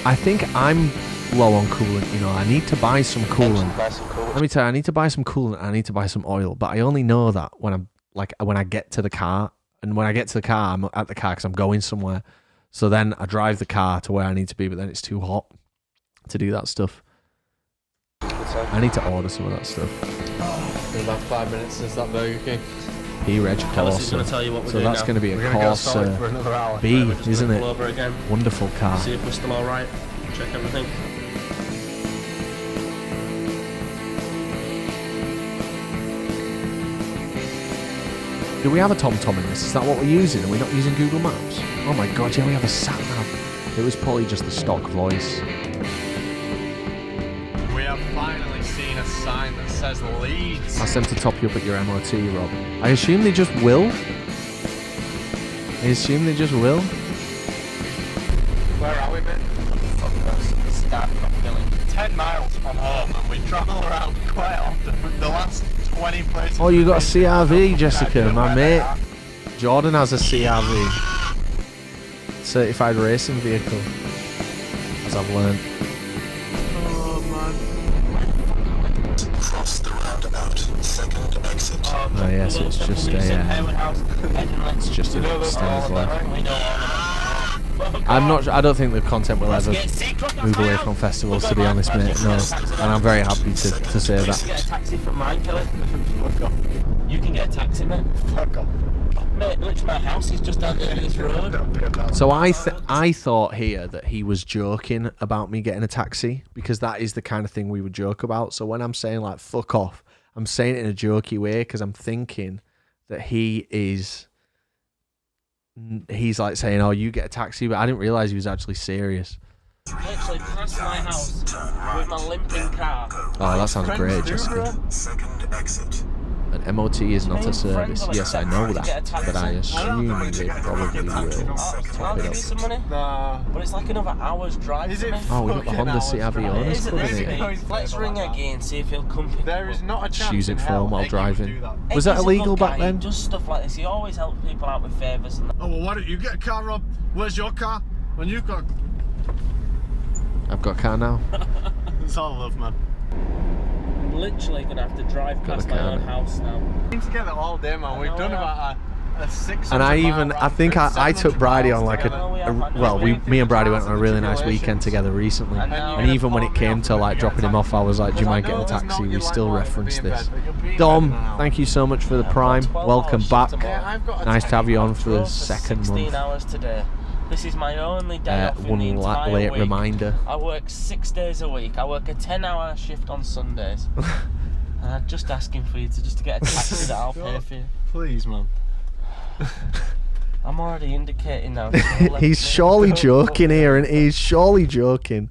I think I'm low on coolant. You know, I need to buy some coolant. Let me tell you, I need to buy some coolant. I need to buy some oil, but I only know that when I get to the car. And when I get to the car, I'm at the car because I'm going somewhere. So then I drive the car to where I need to be, but then it's too hot to do that stuff. I need to order some of that stuff. Been about 5 minutes since that Burger King. P-Reg Alice is going Corsa. to tell you what we're So doing that's now. going to be a We're gonna go solid for Corsa another hour. B, We're just gonna isn't pull it? over again, Wonderful car. see if we're still alright, check everything. Do we have a TomTom in this? Is that what we're using? Are we not using Google Maps? Oh my god, yeah, we have a sat nav. It was probably just the stock voice. We have finally seen a sign that says Leeds. Ask them to top you up at your MOT, Rob. I assume they just will. I assume they just will. Where are we, mate? 10 miles from home, and we travel around quite often. The last 20 places. Oh, you got a we've been to, CRV, I Jessica, don't know my where they mate. are. Jordan has a CRV. Certified racing vehicle. As I've learned. Oh, man. Cross the roundabout. Second exit. Oh yes, it's just a it's just a standard life. I don't think the content will ever move away from festivals, to be honest, mate. No. And I'm very happy to say You can that. get a taxi from mine, Kelly. You can get a taxi, mate. Fuck off. Mate, literally my house is just down the end of this road. So I thought here that he was joking about me getting a taxi, because that is the kind of thing we would joke about. So when I'm saying like fuck off, I'm saying it in a jokey way because I'm thinking that he's like saying, oh, you get a taxi, but I didn't realise he was actually serious. Literally past my house with my limping car. Oh, that sounds great, Jessica. Second exit. An MOT is not a service. Friends will Yes, I accept know you to get a that, taxi. but I assume they probably will I'll top give you it some up. money, Nah. but it's like another hour's drive Is for it me. Oh, we got the fucking Honda hours CRV drive? owners Is it club in this here. big? Let's ring again, see if he'll come pick There me is up. not a chance Use it in for hell him while Eggy would driving. do that. Was that Eggy's a illegal good back guy, then? He does stuff like this. He always helps people out with favours and that. Oh, well, why don't you get a car, Rob? Where's your car? When you've got... I've got a car now. It's all love, man. I'm literally going to have to drive Got past a my car own now. house now. We've been together all day, man. We've done about a 600 And I mile round think trip, I took 700 Bridie miles on like together. me and Bridie went on a really nice weekend together recently. And even when it came to like dropping him off, I was like, do you mind getting a taxi? We still reference this. Dom, thank you so much for the prime. 12 Welcome hours back. shift tomorrow. I've got a Nice to have you on for the Drove second 16 month. hours today. This is my only day off in One the entire late week. reminder. I work 6 days a week. I work a 10-hour shift on Sundays. And I'm just asking for you to get a taxi that I'll pay for you. Please, man. I'm already indicating now. He's surely joking here, and he's surely joking.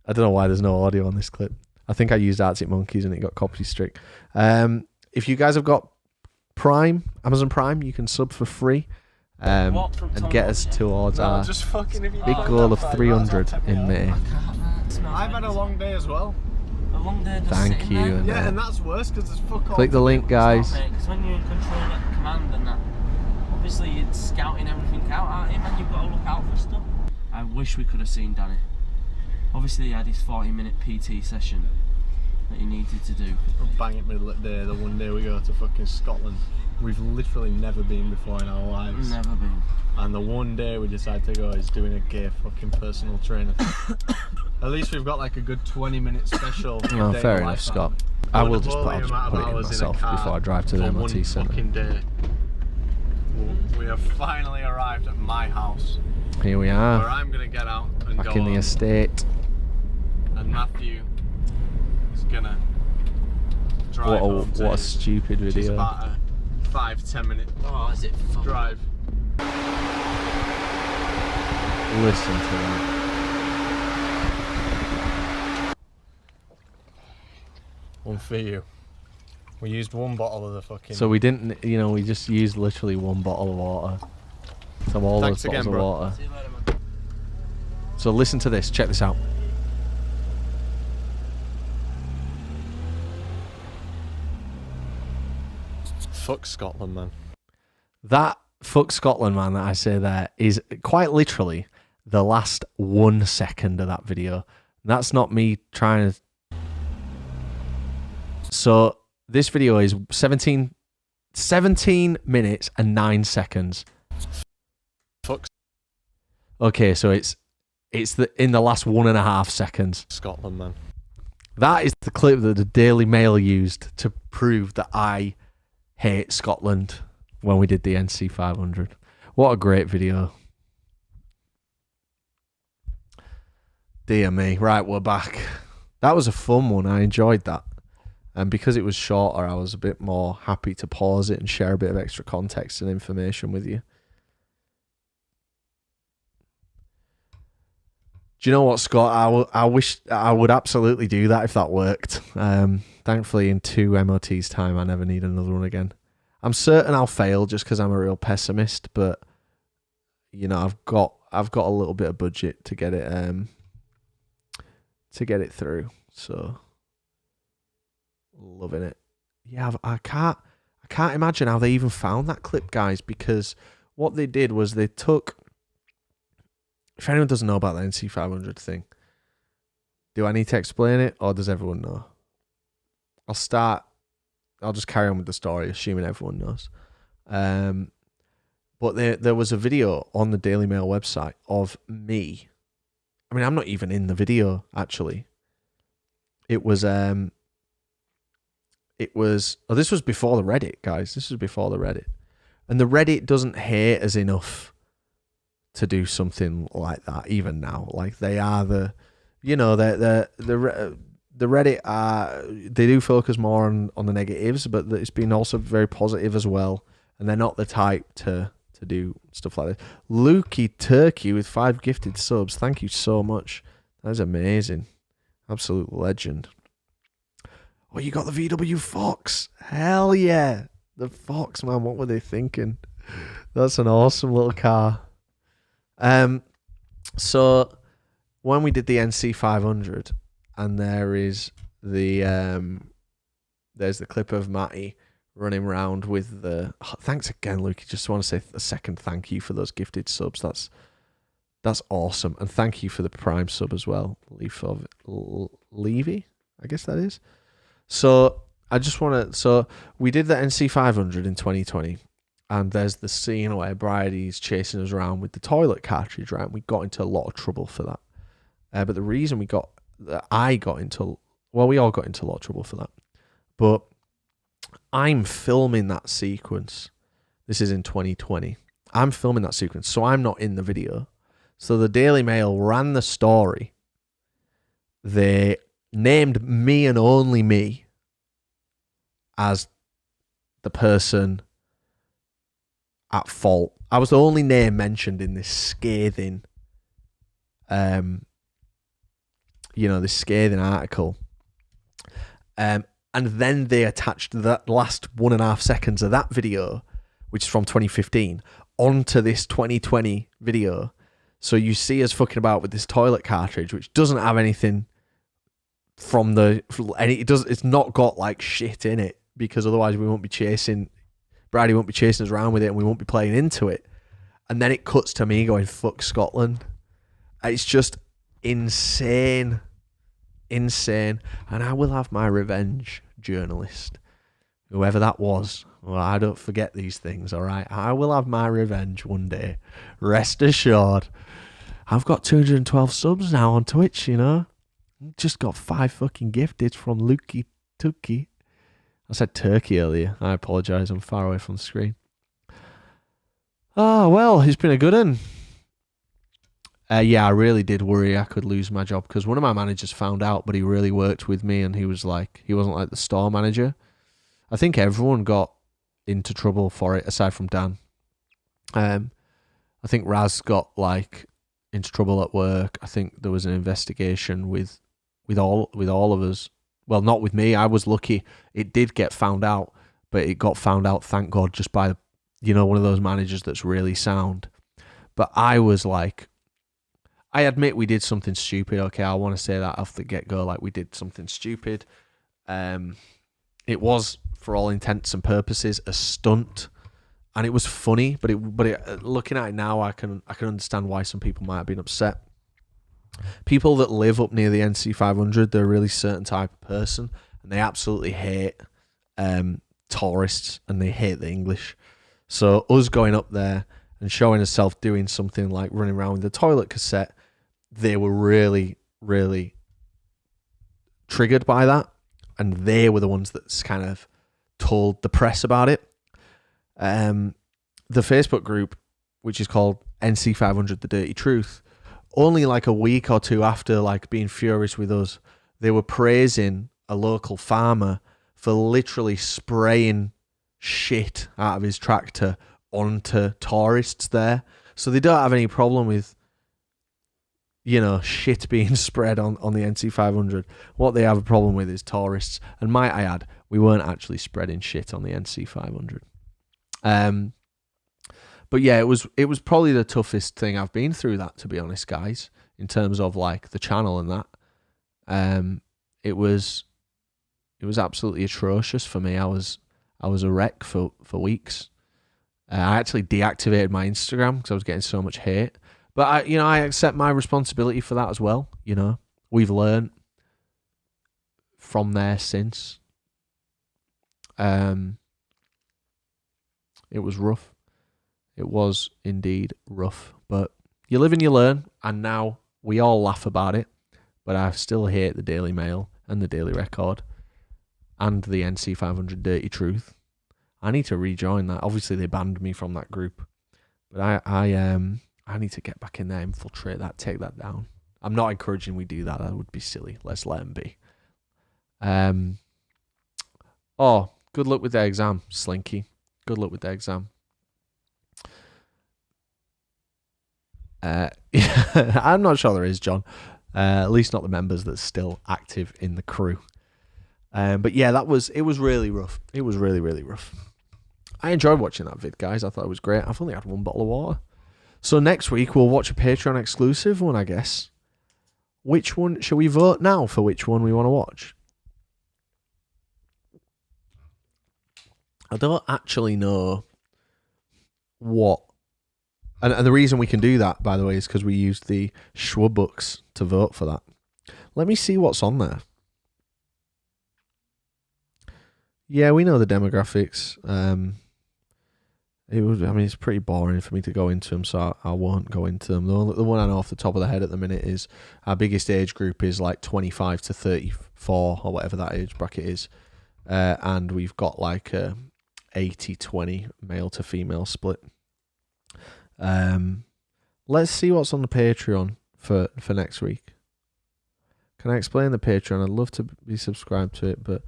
I don't know why there's no audio on this clip. I think I used Arctic Monkeys and it got copy strict. if you guys have got Prime, Amazon Prime, you can sub for free. And get us towards our big goal of 300 in May. I've had a long day as well. A long day. Thank you. And, yeah, and that's worse because there's fuck all. Click the link, guys. Because when you're in control at command and that, obviously you're scouting everything out, aren't you, man? You've got to look out for stuff. I wish we could have seen Danny. Obviously he had his 40-minute PT session that he needed to do. Bang it middle of the day, the one day we go to fucking Scotland. We've literally never been before in our lives. Never been. And the one day we decide to go is doing a gay fucking personal trainer. At least we've got like a good 20-minute special. Oh, fair enough, Scott. I will just put it in myself before I drive to the MOT centre. We have finally arrived at my house. Here we Where are. I'm going to get out and Back go in the home. estate. And Matthew is going to drive home too. What a stupid Which is video. about a 5-10 minute Is it fun? drive. Listen to that. One for you. We used one bottle of the fucking... So we didn't, we just used literally one bottle of water. So all Thanks those bottles again, of bro. water. See you later, man. So listen to this. Check this out. Fuck Scotland, man. That fuck Scotland, man, that I say there is quite literally the last 1 second of that video. That's not me trying to... So this video is 17 minutes and 9 seconds. Fuck Okay, so it's in the last 1.5 seconds. Scotland, man. That is the clip that the Daily Mail used to prove that I hate Scotland when we did the NC 500. What a great video. Dear me. Right, we're back. That was a fun one. I enjoyed that. And because it was shorter, I was a bit more happy to pause it and share a bit of extra context and information with you. Do you know what, Scott? I wish I would absolutely do that if that worked. Thankfully, in 2 MOTs time, I never need another one again. I'm certain I'll fail just because I'm a real pessimist, but I've got a little bit of budget to get it through. So loving it. Yeah, I can't imagine how they even found that clip, guys, because what they did was they took... If anyone doesn't know about the NC500 thing, do I need to explain it or does everyone know? I'll just carry on with the story, assuming everyone knows. But there was a video on the Daily Mail website of me. I mean, I'm not even in the video, actually. This was before the Reddit, guys. This was before the Reddit. And the Reddit doesn't hate us enough to do something like that, even now. Like, they are the Reddit they do focus more on the negatives, but it's been also very positive as well. And they're not the type to do stuff like this. Lukey Turkey with 5 gifted subs. Thank you so much. That is amazing. Absolute legend. Oh, you got the VW Fox. Hell yeah. The Fox, man. What were they thinking? That's an awesome little car. So when we did the NC 500, and there's the clip of Matty running around with the... Thanks again, Luke. Just want to say a second thank you for those gifted subs. That's awesome. And thank you for the Prime sub as well. Levy, I guess that is. So so we did the NC 500 in 2020. And there's the scene where Bridie's chasing us around with the toilet cartridge, right? And we got into a lot of trouble for that. But the reason we all got into a lot of trouble for that. But I'm filming that sequence. This is in 2020. I'm filming that sequence, so I'm not in the video. So the Daily Mail ran the story. They named me and only me as the person at fault. I was the only name mentioned in this scathing, this scathing article. And then they attached that last 1.5 seconds of that video, which is from 2015, onto this 2020 video. So you see us fucking about with this toilet cartridge, which doesn't have anything from it's not got like shit in it, because otherwise we won't be chasing, Brady won't be chasing us around with it and we won't be playing into it. And then it cuts to me going, fuck Scotland. It's just insane. And I will have my revenge, journalist. Whoever that was. Well, I don't forget these things, all right? I will have my revenge one day. Rest assured. I've got 212 subs now on Twitch, you know? Just got 5 fucking gifted from Lukey Tookie. I said Turkey earlier. I apologise. I'm far away from the screen. Oh, well, it's been a good one. Yeah, I really did worry I could lose my job because one of my managers found out, but he really worked with me and he wasn't like the store manager. I think everyone got into trouble for it aside from Dan. I think Raz got like into trouble at work. I think there was an investigation with all of us. Well, not with me. I was lucky. It did get found out, but it got found out, thank God, just by one of those managers that's really sound. But I was like, I admit we did something stupid. Okay, I want to say that off the get-go, like we did something stupid. It was, for all intents and purposes, a stunt, and it was funny. But looking at it now, I can understand why some people might have been upset. People that live up near the NC 500, they're a really certain type of person, and they absolutely hate tourists, and they hate the English. So us going up there and showing ourselves doing something like running around with the toilet cassette, they were really, really triggered by that. And they were the ones that's kind of told the press about it. The Facebook group, which is called NC 500 The Dirty Truth, only like a week or two after like being furious with us, they were praising a local farmer for literally spraying shit out of his tractor onto tourists there. So they don't have any problem with, shit being spread on the NC 500. What they have a problem with is tourists. And might I add, we weren't actually spreading shit on the NC 500. But yeah, it was probably the toughest thing I've been through, that, to be honest, guys, in terms of like the channel and that. It was absolutely atrocious for me. I was a wreck for weeks. I actually deactivated my Instagram because I was getting so much hate. But I accept my responsibility for that as well. We've learned from there since. It was rough. It was indeed rough. But you live and you learn, and now we all laugh about it. But I still hate the Daily Mail and the Daily Record and the NC 500 Dirty Truth. I need to rejoin that. Obviously, they banned me from that group, but I need to get back in there, infiltrate that, take that down. I'm not encouraging we do that. That would be silly. Let's let them be. Oh, good luck with their exam, Slinky. Good luck with their exam. I'm not sure there is, John. At least not the members that's still active in the crew. But yeah, it was really rough. It was really, really rough. I enjoyed watching that vid, guys. I thought it was great. I've only had one bottle of water. So next week we'll watch a Patreon exclusive one, I guess. Which one? Shall we vote now for which one we want to watch? I don't actually know what. And the reason we can do that, by the way, is because we used the Schwabooks to vote for that. Let me see what's on there. Yeah, we know the demographics. It's pretty boring for me to go into them, so I won't go into them. The one I know off the top of the head at the minute is our biggest age group is like 25 to 34 or whatever that age bracket is. And we've got like a 80-20 male to female split. Let's see what's on the Patreon for next week. Can I explain the Patreon? I'd love to be subscribed to it, but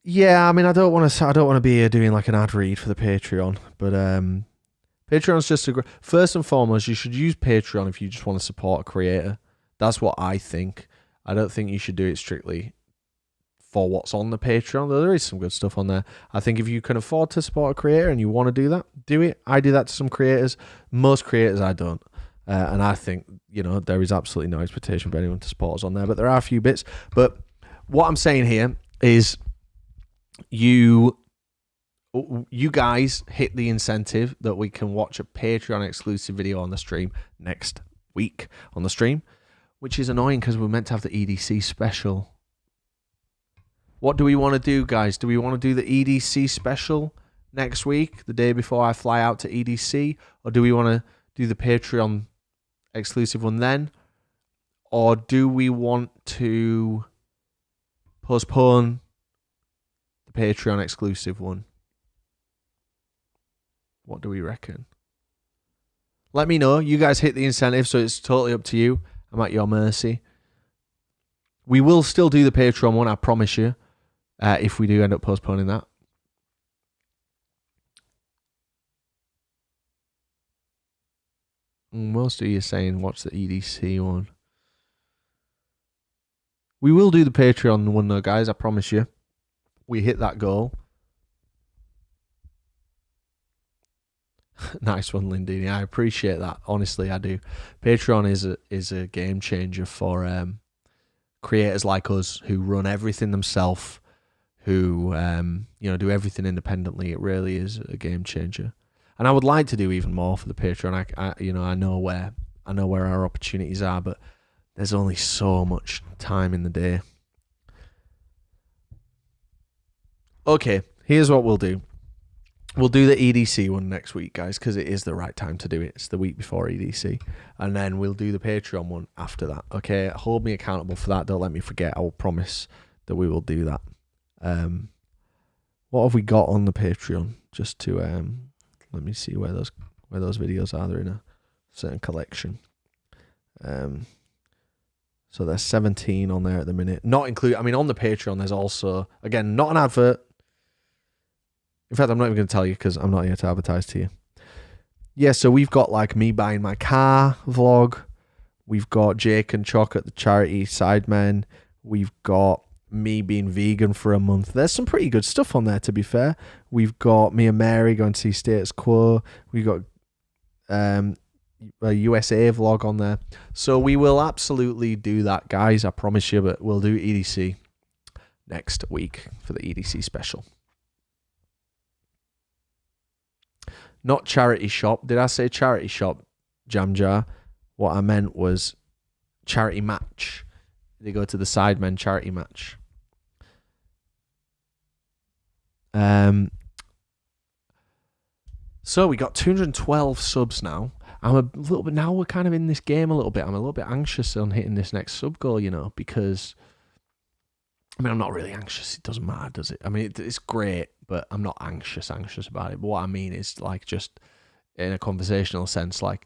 yeah, I mean, I don't want to be doing like an ad read for the Patreon, but Patreon's just first and foremost, you should use Patreon if you just want to support a creator. That's what I think. I don't think you should do it strictly for what's on the Patreon, though there is some good stuff on there. I think if you can afford to support a creator and you want to do that, do it. I do that to some creators. Most creators I don't. And I think, you know, there is absolutely no expectation for anyone to support us on there, but there are a few bits. But what I'm saying here is you guys hit the incentive that we can watch a Patreon exclusive video on the stream next week on the stream, which is annoying because we're meant to have the EDC special. What do we want to do, guys? Do we want to do the EDC special next week, the day before I fly out to EDC? Or do we want to do the Patreon exclusive one then? Or do we want to postpone the Patreon exclusive one? What do we reckon? Let me know. You guys hit the incentive, so it's totally up to you. I'm at your mercy. We will still do the Patreon one, I promise you. If we do end up postponing that. Most of you are saying watch the EDC one. We will do the Patreon one though, guys, I promise you. We hit that goal. Nice one, Lindini. I appreciate that. Honestly, I do. Patreon is a game changer for creators like us who run everything themselves, who do everything independently. It really is a game changer, and I would like to do even more for the Patreon. I know where our opportunities are, but there's only so much time in the day. Okay, here's what we'll do. We'll do the EDC one next week, guys, because it is the right time to do it. It's the week before EDC, and then we'll do the Patreon one after that. Okay, hold me accountable for that. Don't let me forget. I will promise that we will do that. What have we got on the Patreon? Just to let me see where those videos are. They're in a certain collection. So there's 17 on there at the minute. Not include. I mean, on the Patreon, there's also, again, not an advert. In fact, I'm not even going to tell you because I'm not here to advertise to you. Yeah, so we've got like me buying my car vlog. We've got Jake and Choc at the charity Sidemen. We've got me being vegan for a month. There's some pretty good stuff on there, to be fair. We've got me and Mary going to see Status Quo. We've got a USA vlog on there. So we will absolutely do that, guys. I promise you, but we'll do EDC next week for the EDC special. Not charity shop. Did I say charity shop, Jam Jar? What I meant was charity match. They go to the Sidemen charity match. So we got 212 subs now. I'm a little bit, now we're kind of in this game a little bit. I'm a little bit anxious on hitting this next sub goal, because I mean, I'm not really anxious. It doesn't matter, does it? I mean, it's great, but I'm not anxious about it. But what I mean is, like, just in a conversational sense, like,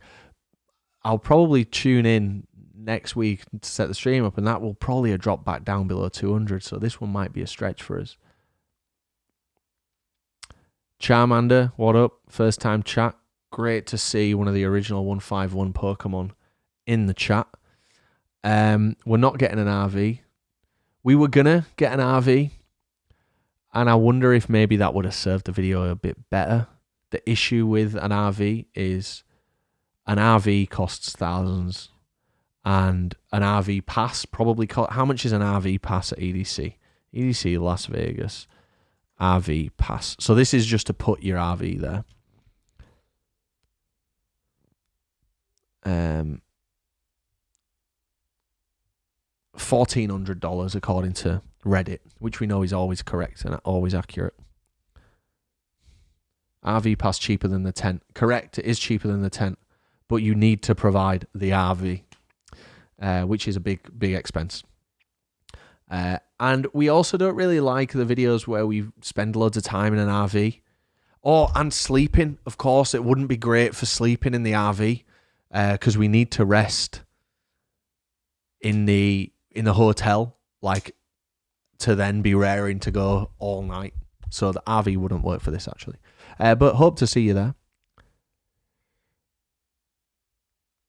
I'll probably tune in next week to set the stream up, and that will probably drop back down below 200. So this one might be a stretch for us. Charmander, what up? First time chat. Great to see one of the original 151 Pokemon in the chat. We're not getting an RV. We were gonna get an RV, and I wonder if maybe that would have served the video a bit better. The issue with an RV is an RV costs thousands, and an RV pass probably how much is an RV pass at EDC? EDC Las Vegas RV pass. So this is just to put your RV there. $1,400 according to Reddit, which we know is always correct and always accurate. RV pass cheaper than the tent. Correct, it is cheaper than the tent, but you need to provide the RV, which is a big expense. And we also don't really like the videos where we spend loads of time in an RV. And sleeping, of course. It wouldn't be great for sleeping in the RV because we need to rest in the hotel, like, to then be raring to go all night. So the RV wouldn't work for this, actually. But hope to see you there.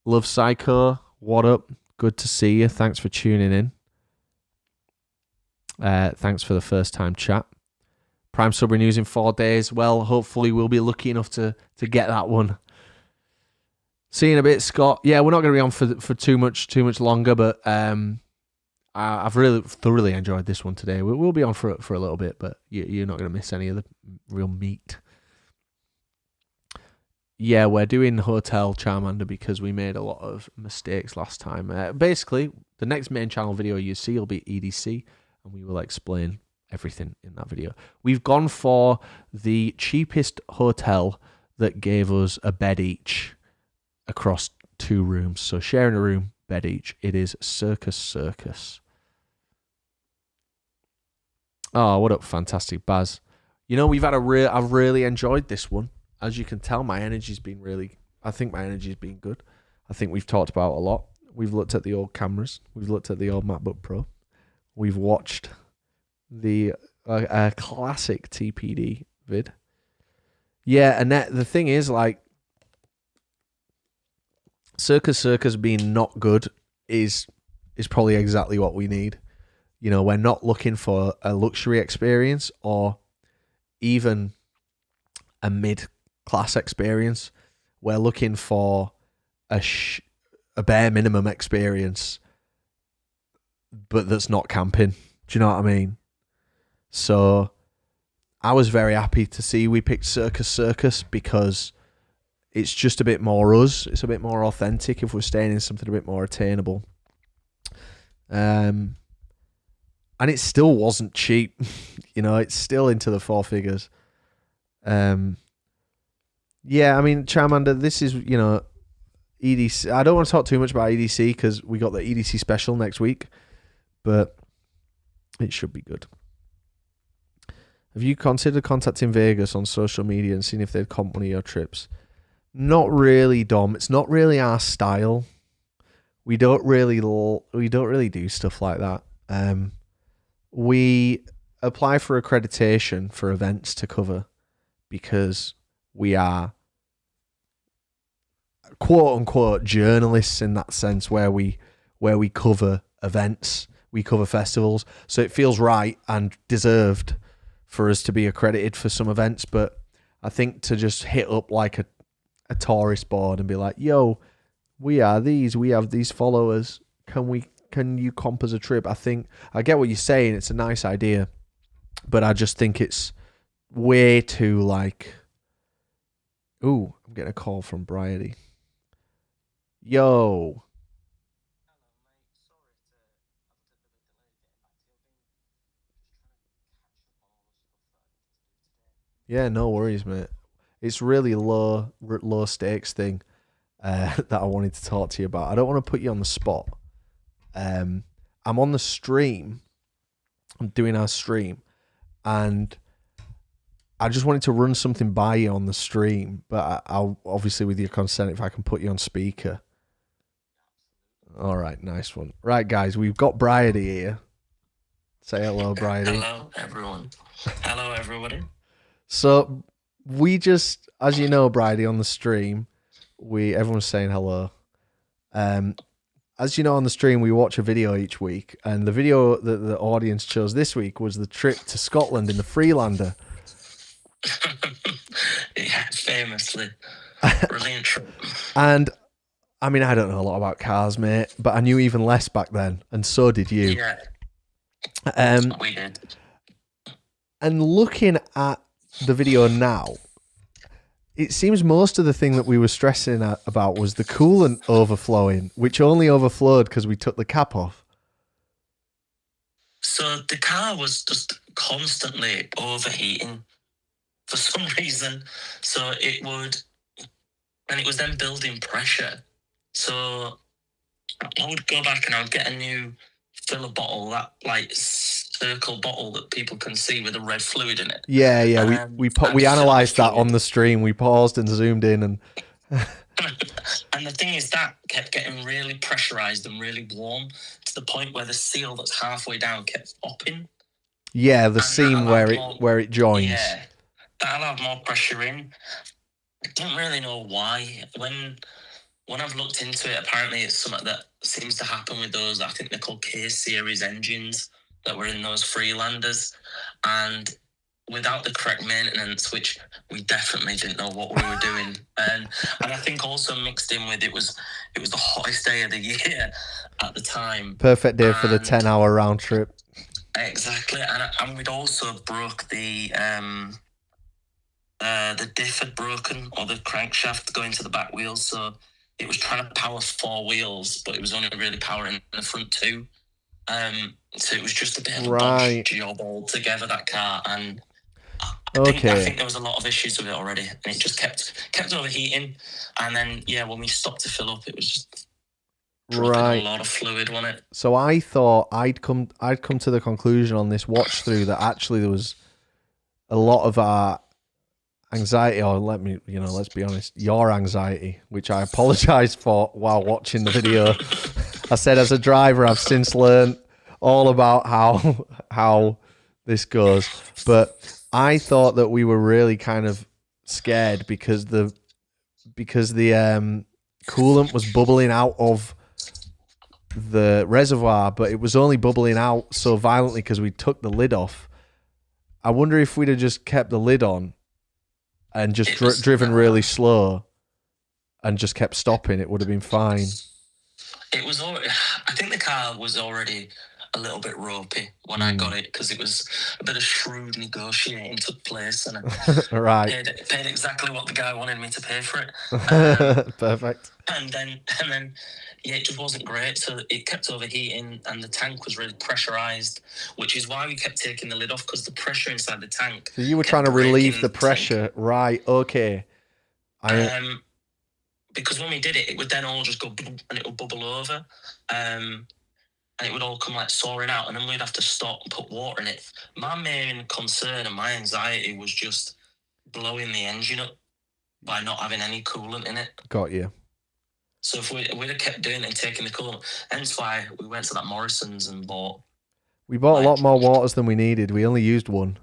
Love Psycho, what up? Good to see you. Thanks for tuning in. Thanks for the first time chat. Prime sub renews in 4 days. Well, hopefully we'll be lucky enough to get that one. See you in a bit, Scott. Yeah, we're not going to be on for too much longer, but I've really thoroughly enjoyed this one today. We'll be on for a little bit, but you're not going to miss any of the real meat. Yeah, we're doing Hotel Charmander because we made a lot of mistakes last time. Basically, the next main channel video you see will be EDC, and we will explain everything in that video. We've gone for the cheapest hotel that gave us a bed each across 2 rooms. So sharing a room, bed each. It is Circus. Oh, what up, fantastic Baz. You know, I've really enjoyed this one. As you can tell, my energy's been good. I think we've talked about a lot. We've looked at the old cameras. We've looked at the old MacBook Pro. We've watched the classic TPD vid. Yeah, and the thing is, like, Circus being not good is probably exactly what we need. You know, we're not looking for a luxury experience or even a mid-class experience. We're looking for a bare minimum experience, but that's not camping. Do you know what I mean? So I was very happy to see we picked Circus because it's just a bit more us. It's a bit more authentic if we're staying in something a bit more attainable. And it still wasn't cheap. You know, it's still into the 4 figures. Yeah, I mean, Charmander, this is, you know, EDC. I don't want to talk too much about EDC because we got the EDC special next week, but it should be good. Have you considered contacting Vegas on social media and seeing if they'd comp one of your trips? Not really, Dom. It's not really our style. We don't really do stuff like that. We apply for accreditation for events to cover because we are quote unquote journalists in that sense, where we cover events, we cover festivals. So it feels right and deserved for us to be accredited for some events. But I think to just hit up like a tourist board and be like, yo, we have these followers, can you comp as a trip? I think I get what you're saying, it's a nice idea, but I just think it's way too like, ooh, I'm getting a call from Bridie. Yo. Yeah, no worries, mate. It's really low stakes thing that I wanted to talk to you about. I don't want to put you on the spot. I'm on the stream. I'm doing our stream, and I just wanted to run something by you on the stream, but I'll obviously, with your consent, if I can put you on speaker. All right, nice one. Right, guys, we've got Bridie here. Say hello, Bridie. Hello, everyone. Hello, everybody. So we just, as you know, Bridie, on the stream, everyone's saying hello. As you know, on the stream, we watch a video each week, and the video that the audience chose this week was the trip to Scotland in the Freelander. Yeah, famously. Brilliant trip. And, I mean, I don't know a lot about cars, mate, but I knew even less back then, and so did you. Yeah. We did. And looking at the video now, it seems most of the thing that we were stressing about was the coolant overflowing, which only overflowed because we took the cap off. So the car was just constantly overheating for some reason. So it was then building pressure. So I would go back and I would get a new filler bottle, that like circle bottle that people can see with a red fluid in it. Yeah. We analysed that on the stream. We paused and zoomed in, and and the thing is that kept getting really pressurized and really warm to the point where the seal that's halfway down kept popping. Yeah, the seam where it joins. Yeah, that allowed more pressure in. I don't really know why. When I've looked into it, apparently it's something that seems to happen with those. I think they're called K series engines. that were in those Freelanders, and without the correct maintenance, which we definitely didn't know what we were doing, and I think also mixed in with it was the hottest day of the year at the time. Perfect day for the 10-hour round trip. Exactly, and we'd also broke the diff had broken, or the crankshaft going to the back wheels, so it was trying to power 4 wheels, but it was only really powering the front 2. So it was just a bit of a dodge job altogether, that car, and I think there was a lot of issues with it already, and it just kept overheating. And then when we stopped to fill up, it was just dropping a lot of fluid on it. So I thought I'd come to the conclusion on this watch through that actually there was a lot of our anxiety, or let's be honest, your anxiety, which I apologise for while watching the video. I said, as a driver, I've since learned all about how this goes, but I thought that we were really kind of scared because the coolant was bubbling out of the reservoir, but it was only bubbling out so violently because we took the lid off. I wonder if we'd have just kept the lid on and just driven really slow and just kept stopping, it would have been fine. It was already, I think the car was already a little bit ropey when I got it, because it was a bit of shrewd negotiating took place, and I paid exactly what the guy wanted me to pay for it. Perfect. And then it just wasn't great, so it kept overheating, and the tank was really pressurized, which is why we kept taking the lid off, because the pressure inside the tank. So you were trying to relieve the pressure, right? Okay. Because when we did it, it would then all just go and it would bubble over, and it would all come like soaring out, and then we'd have to stop and put water in it. My main concern and my anxiety was just blowing the engine up by not having any coolant in it. Got you. So if we'd have kept doing it and taking the coolant, hence why we went to that Morrison's and bought. We bought a lot more waters than we needed. We only used one.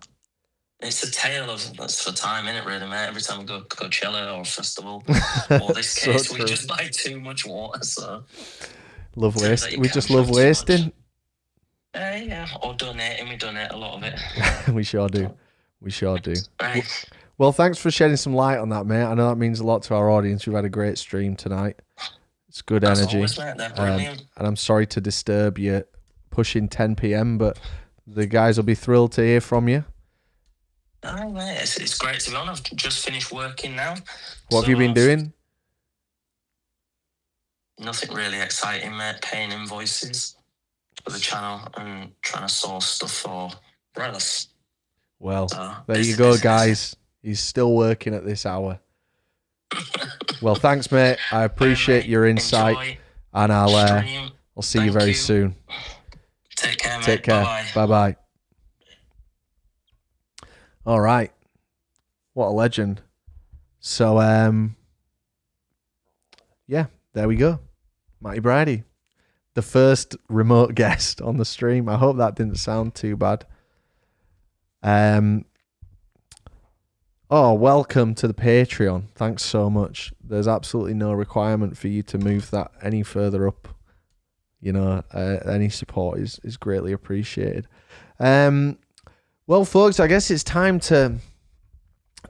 It's a tale of that's for time, innit, really, mate? Every time we go Coachella or festival, or this case, so we just buy too much water. So love waste. We just love wasting. Yeah, or donating. We donate a lot of it. We sure do. We sure do. Right. Well, thanks for shedding some light on that, mate. I know that means a lot to our audience. We've had a great stream tonight. It's good energy. Always, mate. They're brilliant. And I'm sorry to disturb you pushing 10 p.m, but the guys will be thrilled to hear from you. Oh, mate, it's great to be on. I've just finished working now. What have you been doing? Nothing really exciting, mate. Paying invoices for the channel and trying to source stuff for brothers. Well, there you go, guys. He's still working at this hour. Well, thanks, mate. I appreciate your insight. Enjoy. And I'll see you very soon. Take care, mate. Take care. Bye-bye. All right. What a legend. So, yeah, there we go. Matty Brady, the first remote guest on the stream. I hope that didn't sound too bad. Oh, welcome to the Patreon. Thanks so much. There's absolutely no requirement for you to move that any further up. You know, any support is greatly appreciated. Well, folks, I guess it's time to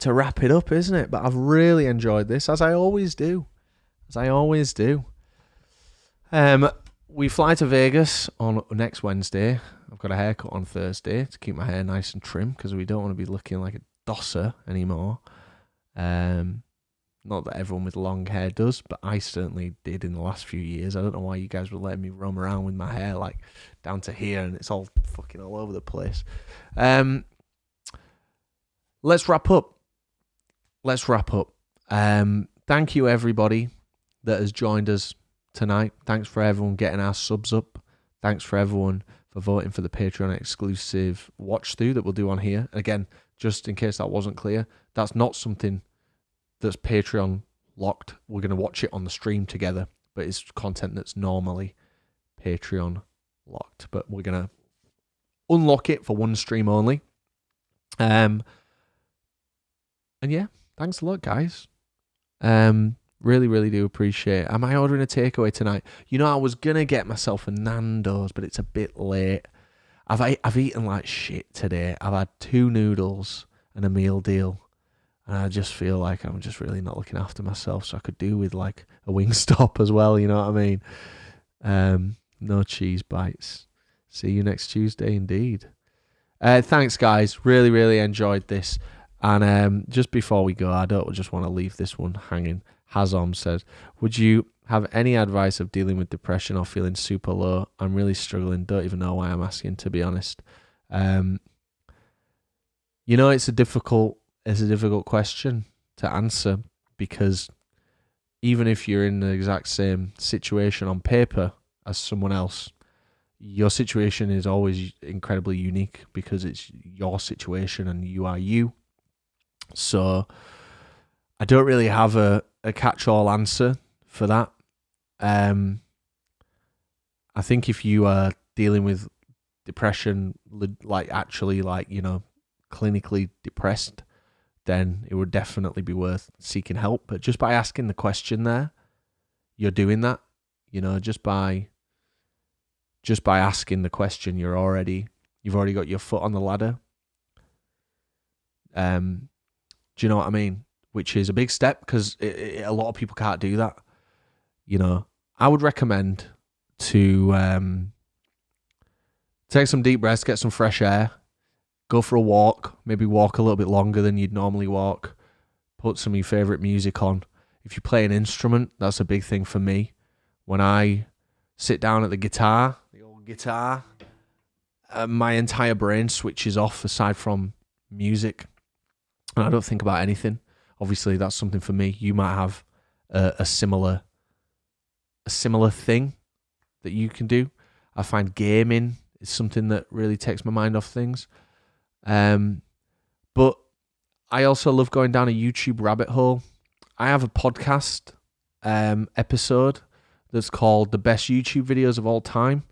wrap it up, isn't it? But I've really enjoyed this, as I always do. We fly to Vegas on next Wednesday. I've got a haircut on Thursday to keep my hair nice and trim, because we don't want to be looking like a dosser anymore. Not that everyone with long hair does, but I certainly did in the last few years. I don't know why you guys were letting me roam around with my hair like down to here and it's all fucking all over the place. Let's wrap up. Thank you, everybody that has joined us tonight. Thanks for everyone getting our subs up. Thanks for everyone for voting for the Patreon exclusive watch through that we'll do on here. Again, just in case that wasn't clear, that's not something that's Patreon locked. We're going to watch it on the stream together, but it's content that's normally Patreon locked. But we're going to unlock it for one stream only. And yeah, thanks a lot, guys. Really, really do appreciate it. Am I ordering a takeaway tonight? You know, I was going to get myself a Nando's, but it's a bit late. I've eaten like shit today. I've had 2 noodles and a meal deal, and I just feel like I'm just really not looking after myself. So I could do with like a Wingstop as well. You know what I mean? No cheese bites. See you next Tuesday, indeed. Thanks, guys. Really, really enjoyed this. And just before we go, I don't just want to leave this one hanging. Hazom says, would you have any advice of dealing with depression or feeling super low? I'm really struggling. Don't even know why I'm asking, to be honest. You know, it's a difficult question to answer, because even if you're in the exact same situation on paper as someone else, your situation is always incredibly unique because it's your situation and you are you. So I don't really have a catch-all answer for that. I think if you are dealing with depression, like actually like, you know, clinically depressed, then it would definitely be worth seeking help. But just by asking the question there, you're doing that. You know, just by asking the question, you've already got your foot on the ladder. Do you know what I mean? Which is a big step, because a lot of people can't do that. You know, I would recommend to take some deep breaths, get some fresh air, go for a walk, maybe walk a little bit longer than you'd normally walk, put some of your favourite music on. If you play an instrument, that's a big thing for me. When I sit down at the old guitar, my entire brain switches off aside from music, and I don't think about anything. Obviously, that's something for me. You might have a similar thing that you can do. I find gaming is something that really takes my mind off things. But I also love going down a YouTube rabbit hole. I have a podcast episode that's called The Best YouTube Videos of All Time.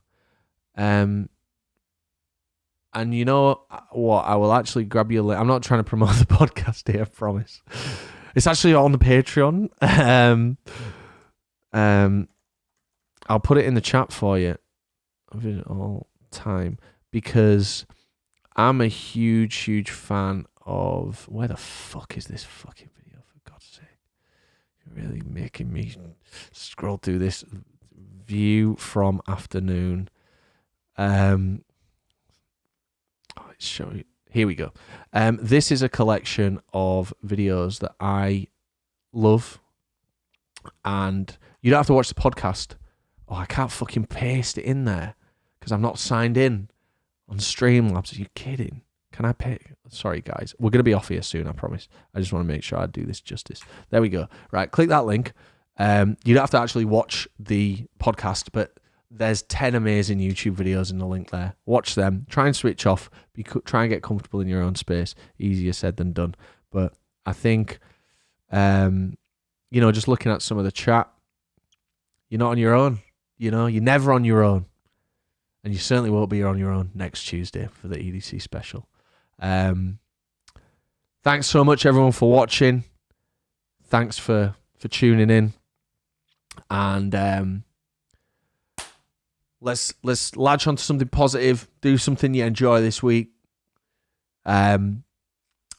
And you know what? I will actually grab you a link. I'm not trying to promote the podcast here, I promise. It's actually on the Patreon. I'll put it in the chat for you. Of it all time, because I'm a huge, huge fan of... Where the fuck is this fucking video, for God's sake? You're really making me scroll through this. View from afternoon. It's showing. Here we go. This is a collection of videos that I love, and you don't have to watch the podcast. Oh, I can't fucking paste it in there because I'm not signed in on Streamlabs. Are you kidding? Can I pay? Sorry, guys. We're going to be off here soon, I promise. I just want to make sure I do this justice. There we go. Right, click that link. You don't have to actually watch the podcast, but there's 10 amazing YouTube videos in the link there. Watch them. Try and switch off. Try and get comfortable in your own space. Easier said than done. But I think, just looking at some of the chat, you're not on your own. You know, you're never on your own. And you certainly won't be on your own next Tuesday for the EDC special. Thanks so much, everyone, for watching. Thanks for tuning in. And let's latch onto something positive. Do something you enjoy this week. And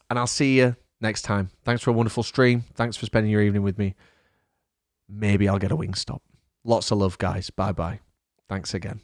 I'll see you next time. Thanks for a wonderful stream. Thanks for spending your evening with me. Maybe I'll get a Wingstop. Lots of love, guys. Bye-bye. Thanks again.